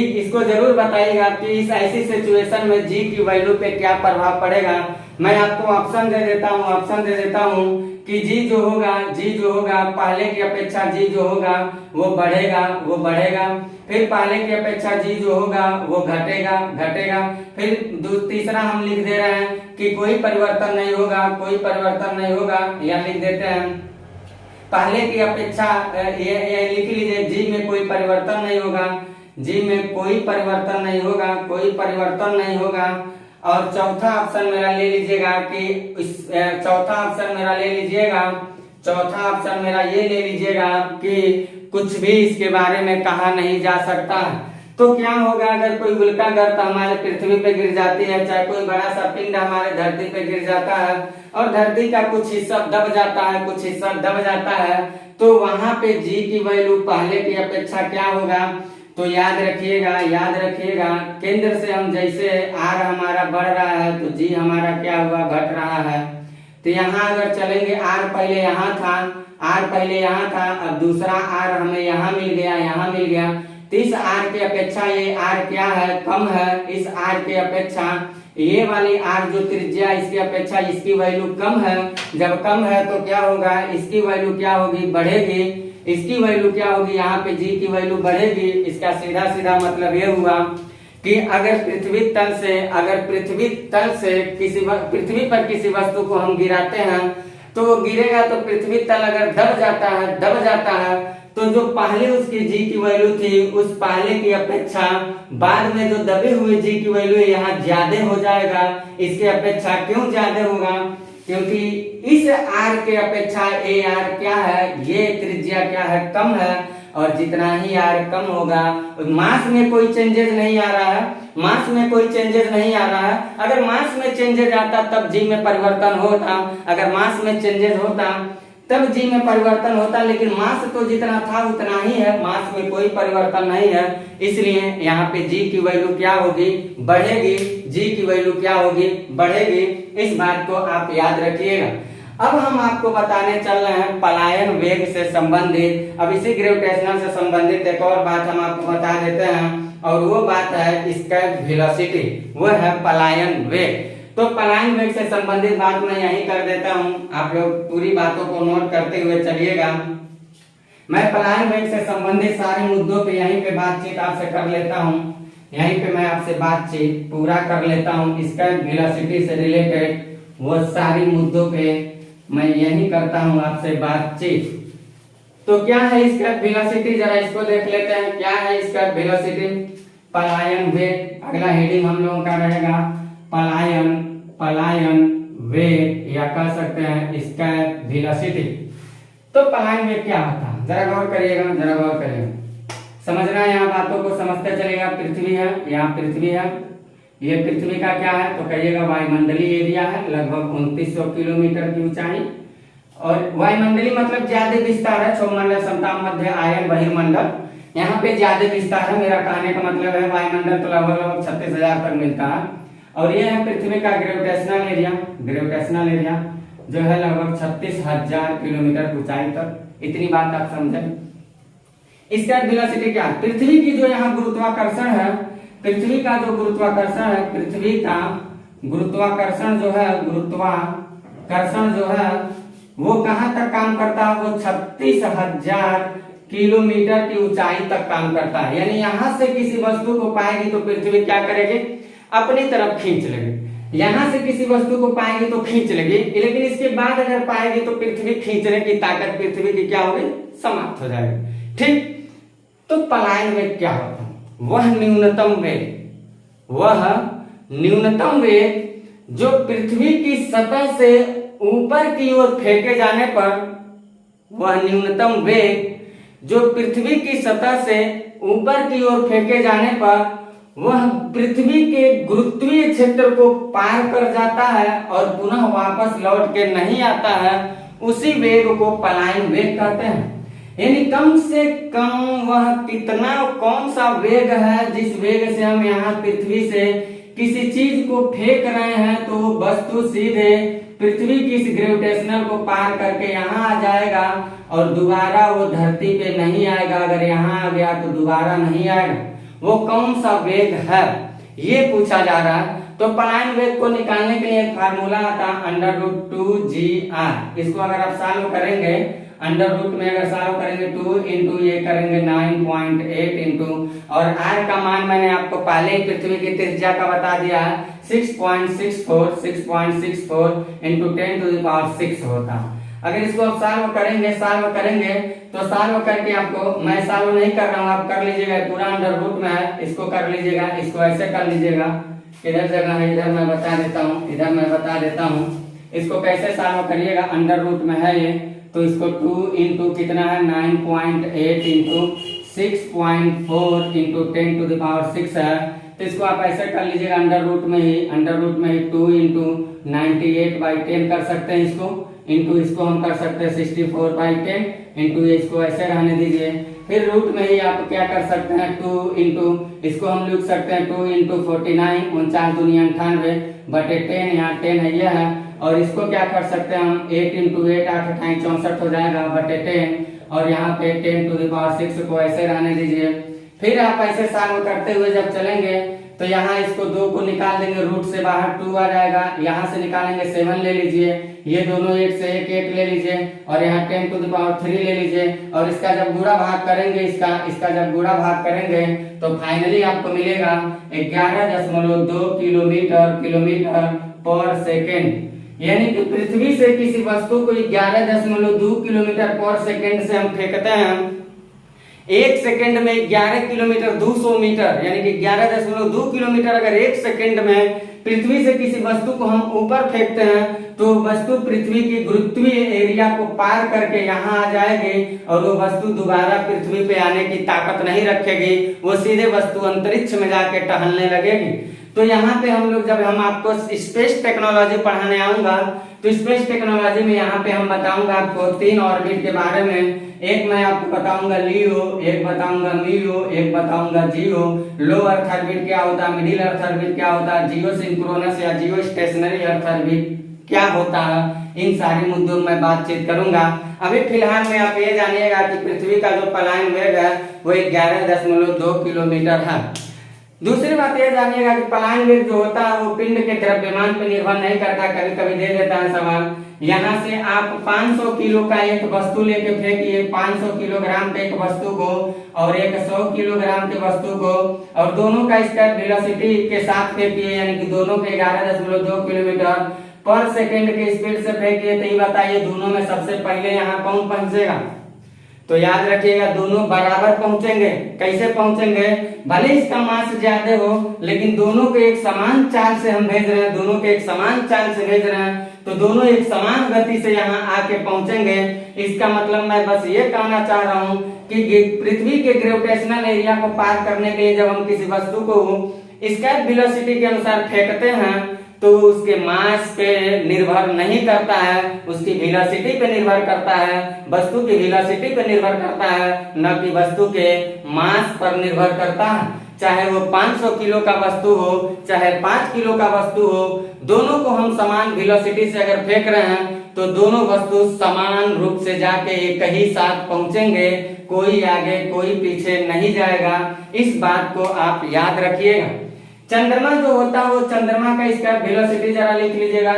इस ऐसी सिचुएशन में जी की वैल्यू पे क्या प्रभाव पड़ेगा। मैं आपको ऑप्शन दे देता हूँ कि जी जो होगा पहले की अपेक्षा जी जो होगा वो बढ़ेगा, फिर पहले की अपेक्षा जी जो होगा वो घटेगा। फिर तीसरा हम लिख दे रहे हैं कि कोई परिवर्तन नहीं होगा, या लिख देते हैं पहले की अपेक्षा, ये लिख लीजिए जी में कोई परिवर्तन नहीं होगा। और चौथा ऑप्शन मेरा ले लीजिएगा कि कुछ भी इसके बारे में कहा नहीं जा सकता। तो क्या होगा अगर कोई उल्का गर्त हमारे पृथ्वी पे गिर जाती है, चाहे कोई बड़ा सा पिंड हमारे धरती पे गिर जाता है और धरती का कुछ हिस्सा दब जाता है, तो वहां पे जी की वैल्यू पहले की अपेक्षा क्या होगा? तो याद रखिएगा केंद्र से हम जैसे आर हमारा बढ़ रहा है तो जी हमारा क्या हुआ, घट रहा है। तो यहाँ अगर चलेंगे, आर पहले यहाँ था, अब दूसरा आर हमें यहाँ मिल गया। तो इस आर की अपेक्षा ये आर क्या है, कम है। इस आर की अपेक्षा ये वाली आर जो त्रिज्या, इसकी अपेक्षा इसकी वैल्यू कम है। जब कम है तो क्या होगा, इसकी वैल्यू क्या होगी, बढ़ेगी। इसकी वैल्यू क्या होगी, यहाँ पे जी की वैल्यू बढ़ेगी। इसका सीधा मतलब ये हुआ कि अगर पृथ्वी तल से पृथ्वी पर किसी वस्तु को हम गिराते हैं तो वो गिरेगा, तो पृथ्वी तल अगर दब जाता है तो जो पहले उसकी जी की वैल्यू थी उस पहले की अपेक्षा बाद में जो दबे हुए जी की वैल्यू यहाँ ज्यादा हो जाएगा। इसके अपेक्षा क्यों ज्यादा होगा, क्योंकि इस आर के अपेक्षा ए आर क्या है, ये त्रिज्या क्या है, कम है। और जितना ही आर कम होगा, मास में कोई चेंजेस नहीं आ रहा है। अगर मास में चेंजेस आता तब जी में परिवर्तन होता, अगर मास में चेंजेस होता तब जी में परिवर्तन होता, लेकिन मास तो जितना था उतना ही है, मास में कोई परिवर्तन नहीं है। इसलिए यहाँ पे जी की वैल्यू क्या होगी, बढ़ेगी। इस बात को आप याद रखिएगा। अब हम आपको बताने चल रहे हैं पलायन वेग से संबंधित। अब इसी ग्रेविटेशनल से संबंधित एक और बात हम आपको बता देते हैं, और वो बात है इसका वेलोसिटी, वो है पलायन वेग। तो पलायन वेग से संबंधित बात मैं यही कर देता हूँ, आप लोग पूरी बातों को नोट करते हुए चलिएगा। मैं पलायन वेग से संबंधित सारे मुद्दों पे यहीं पे बातचीत आपसे कर लेता हूँ, यहीं पे मैं आपसे बातचीत पूरा कर लेता हूँ। इसका वेलोसिटी से रिलेटेड वो सारी मुद्दों पे मैं यही करता हूँ आपसे बातचीत। तो क्या है इसका वेलोसिटी, जरा इसको देख लेते हैं। क्या है इसका वेलोसिटी, पलायन वेग। अगला हेडिंग हम लोगों का रहेगा पलायन वेग, या कह सकते हैं इसका वेलोसिटी। तो पलायन वेग क्या होता है, जरा गौर करिएगा, समझना है। यहाँ बातों को समझते चलेगा। पृथ्वी है, यहाँ पृथ्वी है, ये पृथ्वी का क्या है तो कहिएगा वायुमंडलीय एरिया है, लगभग 2900 किलोमीटर की ऊंचाई। और वायुमंडलीय मतलब ज्यादा विस्तार है, क्षोभमंडल, समताप मध्य, आयन, बहिर्मंडल, यहाँ पे ज्यादा विस्तार है। मेरा कहने का मतलब है वायुमंडल तो लगभग 36,000 तक मिलता है। और ये है पृथ्वी का ग्रेविटेशनल एरिया जो है लगभग 36,000 किलोमीटर ऊंचाई तक। इतनी बात आप समझें। इसका वेलोसिटी क्या है, पृथ्वी की जो यहाँ गुरुत्वाकर्षण है, पृथ्वी का जो गुरुत्वाकर्षण है, पृथ्वी का गुरुत्वाकर्षण जो है वो कहां तक काम करता है, वो 36,000 किलोमीटर की ऊंचाई तक काम करता है। यानी यहां से किसी वस्तु को पाएगी तो पृथ्वी क्या करेगी, अपनी तरफ खींच लेगी। यहां से किसी वस्तु को पाएगी तो खींच लेगी, लेकिन इसके बाद अगर पाएगी तो पृथ्वी खींचने की ताकत पृथ्वी की क्या हो गई, समाप्त हो जाएगी। ठीक, तो पलायन वेग क्या होता है, वह न्यूनतम वेग जो पृथ्वी की सतह से ऊपर की ओर फेंके जाने पर, वह न्यूनतम वेग जो पृथ्वी की सतह से ऊपर की ओर फेंके जाने पर वह पृथ्वी के गुरुत्वीय क्षेत्र को पार कर जाता है और पुनः वापस लौट के नहीं आता है, उसी वेग को पलायन वेग कहते हैं। यानी कम से कम वह कितना, कौन सा वेग है जिस वेग से हम यहाँ पृथ्वी से किसी चीज को फेंक रहे हैं तो वस्तु सीधे पृथ्वी की इस ग्रेविटेशनल को पार करके यहाँ आ जाएगा और दोबारा वो धरती पे नहीं आएगा। अगर यहाँ आ गया तो दोबारा नहीं आएगा, वो कौन सा वेग है ये पूछा जा रहा है। तो पलायन वेग को निकालने के लिए एक फार्मूला आता है √2gr। इसको अगर आप सॉल्व करेंगे, अंडर रूट में अगर सॉल्व करेंगे 2 इंटू ये करेंगे 9.8 इंटू, और r का मान मैंने आपको पहले ही पृथ्वी की त्रिज्या का बता दिया है 6.64 इंटू 10⁶ होता है। अगर इसको आप सॉल्व करेंगे तो सॉल्व करके आपको, मैं सॉल्व नहीं कर रहा हूँ, आप कर लीजिएगा, पूरा अंडर रूट में है, इसको कर लीजिएगा, इसको ऐसे कर लीजिएगा। किधर जगह है, इधर मैं बता देता हूँ, इसको कैसे सॉल्व करिएगा। अंडर रूट में है ये, तो इसको 2 इंटू कितना है 9.8 इंटू 6.4 इंटू 10⁶ है। तो इसको आप ऐसे कर लीजिएगा, अंडर रूट में ही 2 इंटू 98/10 कर सकते हैं इसको। इंटू इसको हम कर सकते हैं 64/10 इंटू इसको ऐसे रहने दीजिए। फिर रूट में ही आप क्या कर सकते हैं 2 इंटू इसको हम लिख सकते हैं 2 इंटू 49 49 दूनी 98 बटे 10 यहाँ 10 है ये है। और इसको क्या कर सकते हैं हम 8 इंटू 8 8 अठाई 64 हो जाएगा बटे 10 और यहाँ पे 10⁻6 को ऐसे रहने दीजिए। फिर आप ऐसे सॉल्व करते हुए जब चलेंगे तो यहाँ इसको 2 को निकाल देंगे, रूट से बाहर 2 आ जाएगा, यहाँ से निकालेंगे 7 ले लीजिए, ये दोनों 8 से 1 ले लीजिए और यहाँ 10⁻3 ले लीजिए और इसका जब गुणा भाग करेंगे इसका जब गुणा भाग करेंगे तो फाइनली आपको मिलेगा 11.2 किलोमीटर पर सेकेंड। यानी कि पृथ्वी से किसी वस्तु को 11.2 किलोमीटर पर सेकेंड से हम फेंकते हैं। 1 सेकंड में 11 किलोमीटर 200 मीटर यानी कि 11.2 किलोमीटर अगर 1 सेकंड में पृथ्वी से किसी वस्तु को हम ऊपर फेंकते हैं तो वस्तु पृथ्वी की गुरुत्वीय एरिया को पार करके यहाँ आ जाएगी और वो वस्तु दोबारा पृथ्वी पे आने की ताकत नहीं रखेगी, वो सीधे वस्तु अंतरिक्ष में जाके टहलने लगेगी। तो यहाँ पे हम लोग जब हम आपको स्पेस टेक्नोलॉजी पढ़ाने आऊंगा तो स्पेस टेक्नोलॉजी में यहाँ पे हम बताऊंगा आपको 3 ऑर्बिट के बारे में। एक मैं आपको बताऊंगा लियो, एक बताऊंगा मियो, एक बताऊंगा जियो। लो अर्थ ऑर्बिट क्या होता है, मिडिल अर्थ ऑर्बिट क्या होता है, जियो सिंक्रोनस या जियो स्टेशनरी अर्थ ऑर्बिट क्या होता है, इन सारे मुद्दों में बातचीत करूंगा। अभी फिलहाल में आप ये जानिएगा कि पृथ्वी का जो पलायन वेग है वो 11.2 किलोमीटर है। दूसरी बात यह जानिएगा कि पलायन वेग जो होता है वो पिंड के द्रव्यमान पर निर्भर नहीं करता, कभी कभी दे देता है सवाल। यहाँ से आप 500 किलो का एक वस्तु लेके फेंकिए, 500 किलोग्राम के एक वस्तु को और एक 100 किलोग्राम के वस्तु को और दोनों का इसका वेलोसिटी के साथ फेंकिए यानी कि दोनों के 11.2 किलोमीटर पर सेकेंड के स्पीड से फेंकिए। तो ये बताइए दोनों में सबसे पहले यहाँ कौन पहुंचेगा? तो याद रखिएगा दोनों बराबर पहुंचेंगे। कैसे पहुंचेंगे? भले इसका मास ज्यादा हो लेकिन दोनों को एक समान चाल से हम भेज रहे हैं, दोनों के एक समान चाल से भेज रहे हैं तो दोनों एक समान गति से यहाँ आके पहुंचेंगे। इसका मतलब मैं बस ये कहना चाह रहा हूँ कि पृथ्वी के ग्रेविटेशनल एरिया को पार करने के लिए जब हम किसी वस्तु को एस्केप वेलोसिटी के अनुसार फेंकते हैं तो उसके मास पे निर्भर नहीं करता है, उसकी वेलोसिटी पे निर्भर करता है, वस्तु की वेलोसिटी पे निर्भर करता है, न कि वस्तु के मास पर निर्भर करता है। चाहे वो 500 किलो का वस्तु हो चाहे 5 किलो का वस्तु हो, दोनों को हम समान वेलोसिटी से अगर फेंक रहे हैं तो दोनों वस्तु समान रूप से जाके एक ही साथ पहुंचेंगे, कोई आगे कोई पीछे नहीं जाएगा। इस बात को आप याद रखिएगा। चंद्रमा जो होता है वो चंद्रमा का इसका वेलोसिटी जरा लिख लीजिएगा।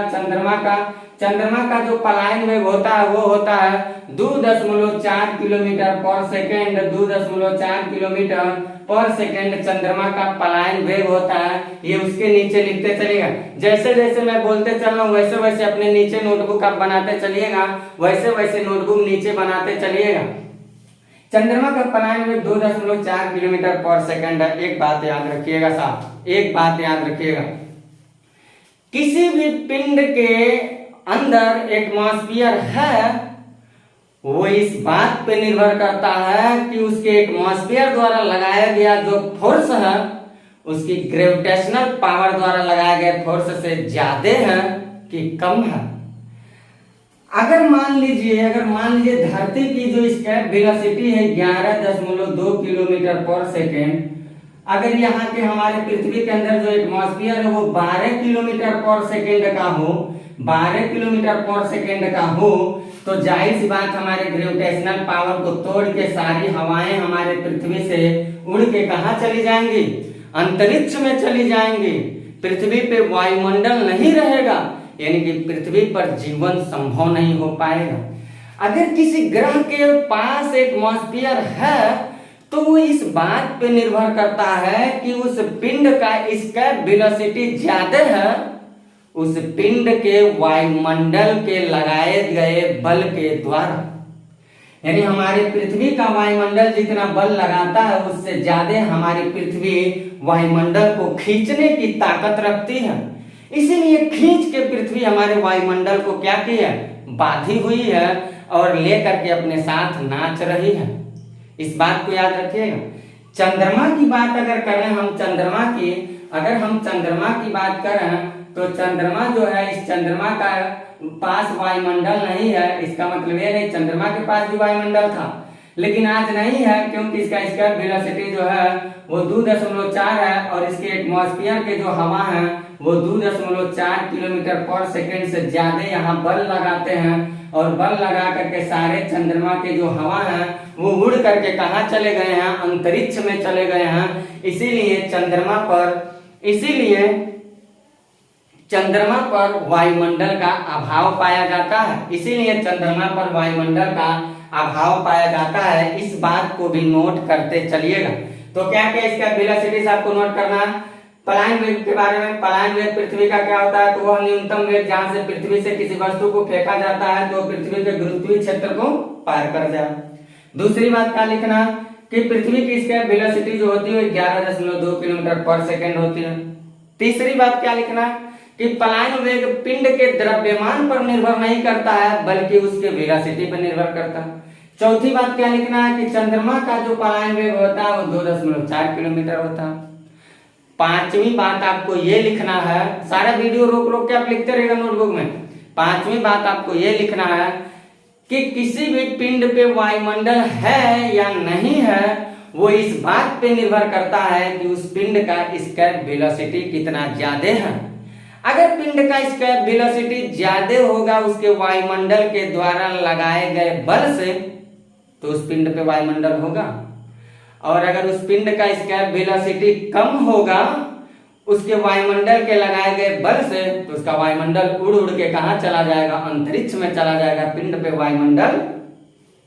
चंद्रमा का जो पलायन वेग होता है वो होता है 2.4 किलोमीटर पर सेकेंड। 2.4 किलोमीटर पर सेकेंड चंद्रमा का पलायन वेग होता है। ये उसके नीचे लिखते चलिएगा। जैसे जैसे मैं बोलते चल रहा हूँ वैसे वैसे अपने नीचे नोटबुक आप बनाते चलिएगा, वैसे वैसे नोटबुक नीचे बनाते चलिएगा। चंद्रमा का पलायन वेग 2.4 किलोमीटर पर सेकंड है। एक बात याद रखिएगा साहब, एक बात याद रखिएगा, किसी भी पिंड के अंदर एटमॉस्फेयर है वो इस बात पे निर्भर करता है कि उसके एटमॉस्फेयर द्वारा लगाया गया जो फोर्स है उसकी ग्रेविटेशनल पावर द्वारा लगाया गया फोर्स से ज्यादा है कि कम है। अगर मान लीजिए धरती की जो एस्केप वेलोसिटी है 11.2 किलोमीटर पर सेकेंड, अगर यहाँ के हमारे पृथ्वी के अंदर जो एटमॉस्फेयर है वो 12 किलोमीटर पर सेकेंड का हो, 12 किलोमीटर पर सेकेंड का हो तो जाहिर सी बात हमारे ग्रेविटेशनल पावर को तोड़ के सारी हवाएं हमारे पृथ्वी से उड़ के कहाँ चली जाएंगी? अंतरिक्ष में चली जाएंगी। पृथ्वी पे वायुमंडल नहीं रहेगा, यानी कि पृथ्वी पर जीवन संभव नहीं हो पाएगा। अगर किसी ग्रह के पास एटमॉस्फेयर है तो वो इस बात पे निर्भर करता है कि उस पिंड का एस्केप वेलोसिटी ज्यादा है उस पिंड के वायुमंडल के लगाए गए बल के द्वारा। यानी हमारी पृथ्वी का वायुमंडल जितना बल लगाता है उससे ज्यादा हमारी पृथ्वी वायुमंडल को खींचने की ताकत रखती है। इसीलिए खींच के पृथ्वी हमारे वायुमंडल को क्या की है? बांधी हुई है और लेकर के अपने साथ नाच रही है। इस बात को याद रखिएगा। चंद्रमा की बात अगर करें हम चंद्रमा की बात करें तो चंद्रमा जो है, इस चंद्रमा का पास वायुमंडल नहीं है। इसका मतलब ये नहीं, चंद्रमा के पास भी वायुमंडल था लेकिन आज नहीं है, क्योंकि इसका स्क्वायर वेलोसिटी जो है वो 2.4 है और इसके एटमॉस्फेयर के जो हवा है वो 2.4 किलोमीटर पर सेकेंड से ज्यादा यहाँ बल लगाते हैं और बल लगा करके सारे चंद्रमा के जो हवा है वो उड़ करके कहाँ चले गए हैं, अंतरिक्ष में चले गए हैं। इसीलिए चंद्रमा पर वायुमंडल का अभाव पाया जाता है। इसीलिए चंद्रमा पर वायुमंडल का अभाव पाया जाता है। इस बात को भी नोट करते चलिएगा। तो क्या क्या इसका वेलोसिटी आपको नोट करना है। पलायन वेग के बारे में, पलायन वेग पृथ्वी का क्या होता है, तो वह न्यूनतम वेग जहां से पृथ्वी से किसी वस्तु को फेंका जाता है तो पृथ्वी के गुरुत्वीय क्षेत्र को पार कर जाए। दूसरी बात क्या लिखना कि पृथ्वी की स्क्वायर वेलोसिटी जो होती है 11.2 किलोमीटर पर सेकेंड होती है। तीसरी बात क्या लिखना कि पलायन वेग पिंड के द्रव्यमान पर निर्भर नहीं करता है बल्कि उसके वेलोसिटी पर निर्भर करता है। चौथी बात क्या लिखना है कि चंद्रमा का जो पलायन वेग होता है वो 2.4 किलोमीटर होता है। पांचवी बात आपको ये लिखना है, सारा वीडियो रोक रोक के आप लिखते रहेगा नोटबुक में। पांचवी बात आपको ये लिखना है कि किसी भी पिंड पे वायुमंडल है या नहीं है वो इस बात पे निर्भर करता है कि उस पिंड का स्क्वायर वेलोसिटी कितना ज्यादा है। अगर पिंड का स्क्वायर वेलोसिटी ज्यादा होगा उसके वायुमंडल के द्वारा लगाए गए बल से तो उस पिंड पे वायुमंडल होगा, और अगर उस पिंड का स्क्वायर वेलोसिटी कम होगा उसके वायुमंडल के लगाए गए बल से तो उसका वायुमंडल उड़ उड़ के कहां चला जाएगा, अंतरिक्ष में चला जाएगा। पिंड पे वायुमंडल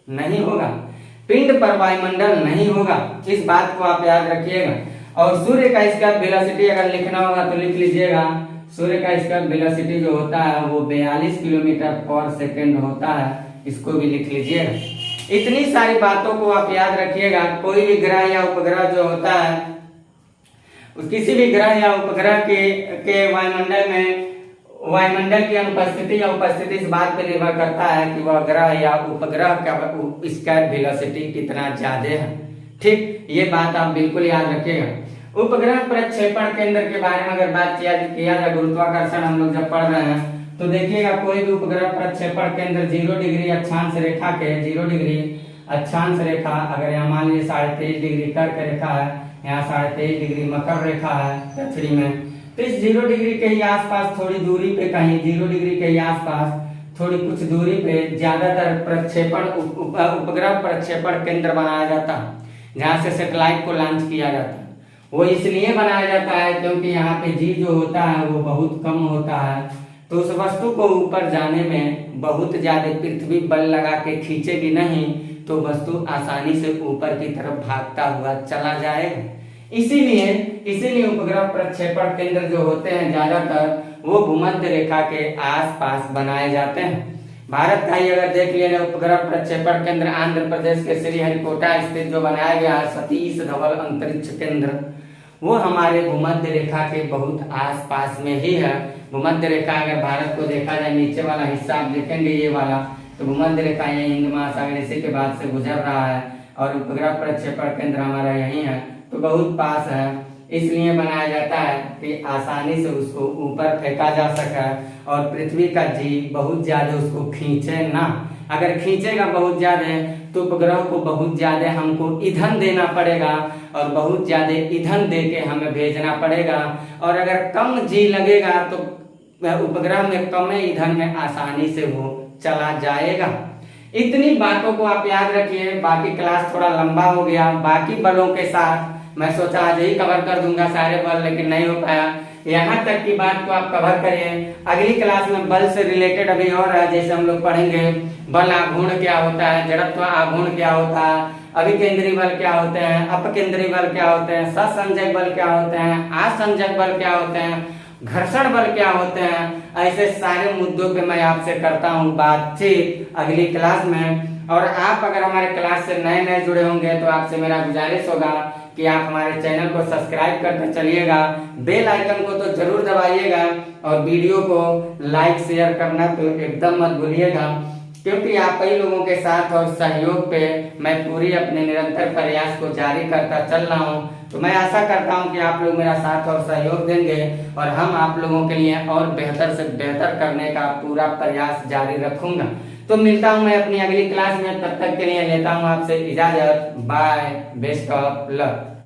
नहीं होगा, पिंड पर वायुमंडल नहीं होगा। इस बात को आप याद रखिएगा। और सूर्य का स्क्वायर वेलोसिटी अगर लिखना होगा तो लिख लीजिएगा। सूर्य का स्क्वायर वेलोसिटी जो होता है वो 42 किलोमीटर पर सेकेंड होता है, इसको भी लिख लीजिएगा। इतनी सारी बातों को आप याद रखिएगा। कोई भी ग्रह या उपग्रह जो होता है, किसी भी ग्रह या उपग्रह के वायुमंडल की अनुपस्थिति या उपस्थिति इस बात पर निर्भर करता है कि वह ग्रह या उपग्रह का स्क्वायर वेलोसिटी कितना ज्यादा है। ठीक, ये बात आप बिल्कुल याद रखिएगा। उपग्रह प्रक्षेपण केंद्र के बारे में अगर बात किया जाए, गुरुत्वाकर्षण हम लोग जब पढ़ रहे हैं तो देखिएगा कोई भी उपग्रह प्रक्षेपण केंद्र 0 डिग्री अक्षांश रेखा के 0 डिग्री अक्षांश रेखा, अगर यहाँ मान लीजिए 23.5 डिग्री कर्क रेखा है, यहाँ 23.5 डिग्री मकर रेखा है दक्षिणी में, तो इस 0 डिग्री के ही आसपास थोड़ी दूरी पे, कहीं 0 डिग्री के ही आसपास थोड़ी कुछ दूरी पे ज्यादातर प्रक्षेपण उपग्रह प्रक्षेपण केंद्र बनाया जाता है जहाँ से सैटेलाइट को लॉन्च किया जाता है। वो इसलिए बनाया जाता है क्योंकि यहाँ पे जी जो होता है वो बहुत कम होता है, तो उस वस्तु को ऊपर जाने में बहुत ज्यादा पृथ्वी बल लगा के खींचेगी नहीं, तो वस्तु आसानी से ऊपर की तरफ भागता हुआ चला जाएगा। इसीलिए उपग्रह प्रक्षेपण केंद्र जो होते हैं ज्यादातर वो भूमध्य रेखा के आसपास बनाए जाते हैं। भारत का ही अगर देख लिया जाए उपग्रह प्रक्षेपण केंद्र आंध्र प्रदेश के श्रीहरिकोटा स्थित जो बनाया गया है सतीश धवन अंतरिक्ष केंद्र, वो हमारे भूमध्य रेखा के बहुत आसपास में ही है। भूमध्य रेखा अगर भारत को देखा जाए, नीचे वाला हिस्सा आप देखेंगे ये वाला, तो भूमध्य रेखा यही हिंद महासागर इसी के बाद से गुजर रहा है और उपग्रह प्रक्षेपण केंद्र हमारा यही है, तो बहुत पास है। इसलिए बनाया जाता है कि आसानी से उसको ऊपर फेंका जा सके और पृथ्वी का जीव बहुत ज्यादा उसको खींचे ना। अगर खींचेगा बहुत ज्यादा तो उपग्रह को बहुत ज्यादा हमको ईंधन देना पड़ेगा और बहुत ज्यादा ईंधन दे के हमें भेजना पड़ेगा, और अगर कम जी लगेगा तो उपग्रह में कम ईंधन में आसानी से वो चला जाएगा। इतनी बातों को आप याद रखिए। बाकी क्लास थोड़ा लंबा हो गया, बाकी बलों के साथ मैं सोचा आज ही कवर कर दूंगा सारे बल, लेकिन नहीं हो पाया। यहाँ तक की बात को आप कवर करिए। अगली क्लास में बल से रिलेटेड अभी और है, जैसे हम लोग पढ़ेंगे बल आघूर्ण क्या होता है, जड़त्व आघूर्ण क्या होता है, अभिकेंद्री बल क्या होते हैं, अपकेंद्री बल क्या होते हैं, ससंजक बल क्या होते हैं, असंजक बल क्या होते हैं, घर्षण बल क्या होते हैं। ऐसे सारे मुद्दों पे मैं आपसे करता हूँ बातचीत अगली क्लास में। और आप अगर हमारे क्लास से नए जुड़े होंगे तो आपसे मेरा गुजारिश होगा कि आप हमारे चैनल को सब्सक्राइब करते चलिएगा, बेल आइकन को तो जरूर दबाइएगा और वीडियो को लाइक शेयर करना तो एकदम मत भूलिएगा, क्योंकि आप ही लोगों के साथ और सहयोग पे मैं पूरी अपने निरंतर प्रयास को जारी करता चल रहा हूँ। तो मैं आशा करता हूँ कि आप लोग मेरा साथ और सहयोग देंगे और हम आप लोगों के लिए और बेहतर से बेहतर करने का पूरा प्रयास जारी रखूंगा। तो मिलता हूँ मैं अपनी अगली क्लास में, तब तक के लिए लेता हूँ आपसे इजाजत। Bye, best of luck.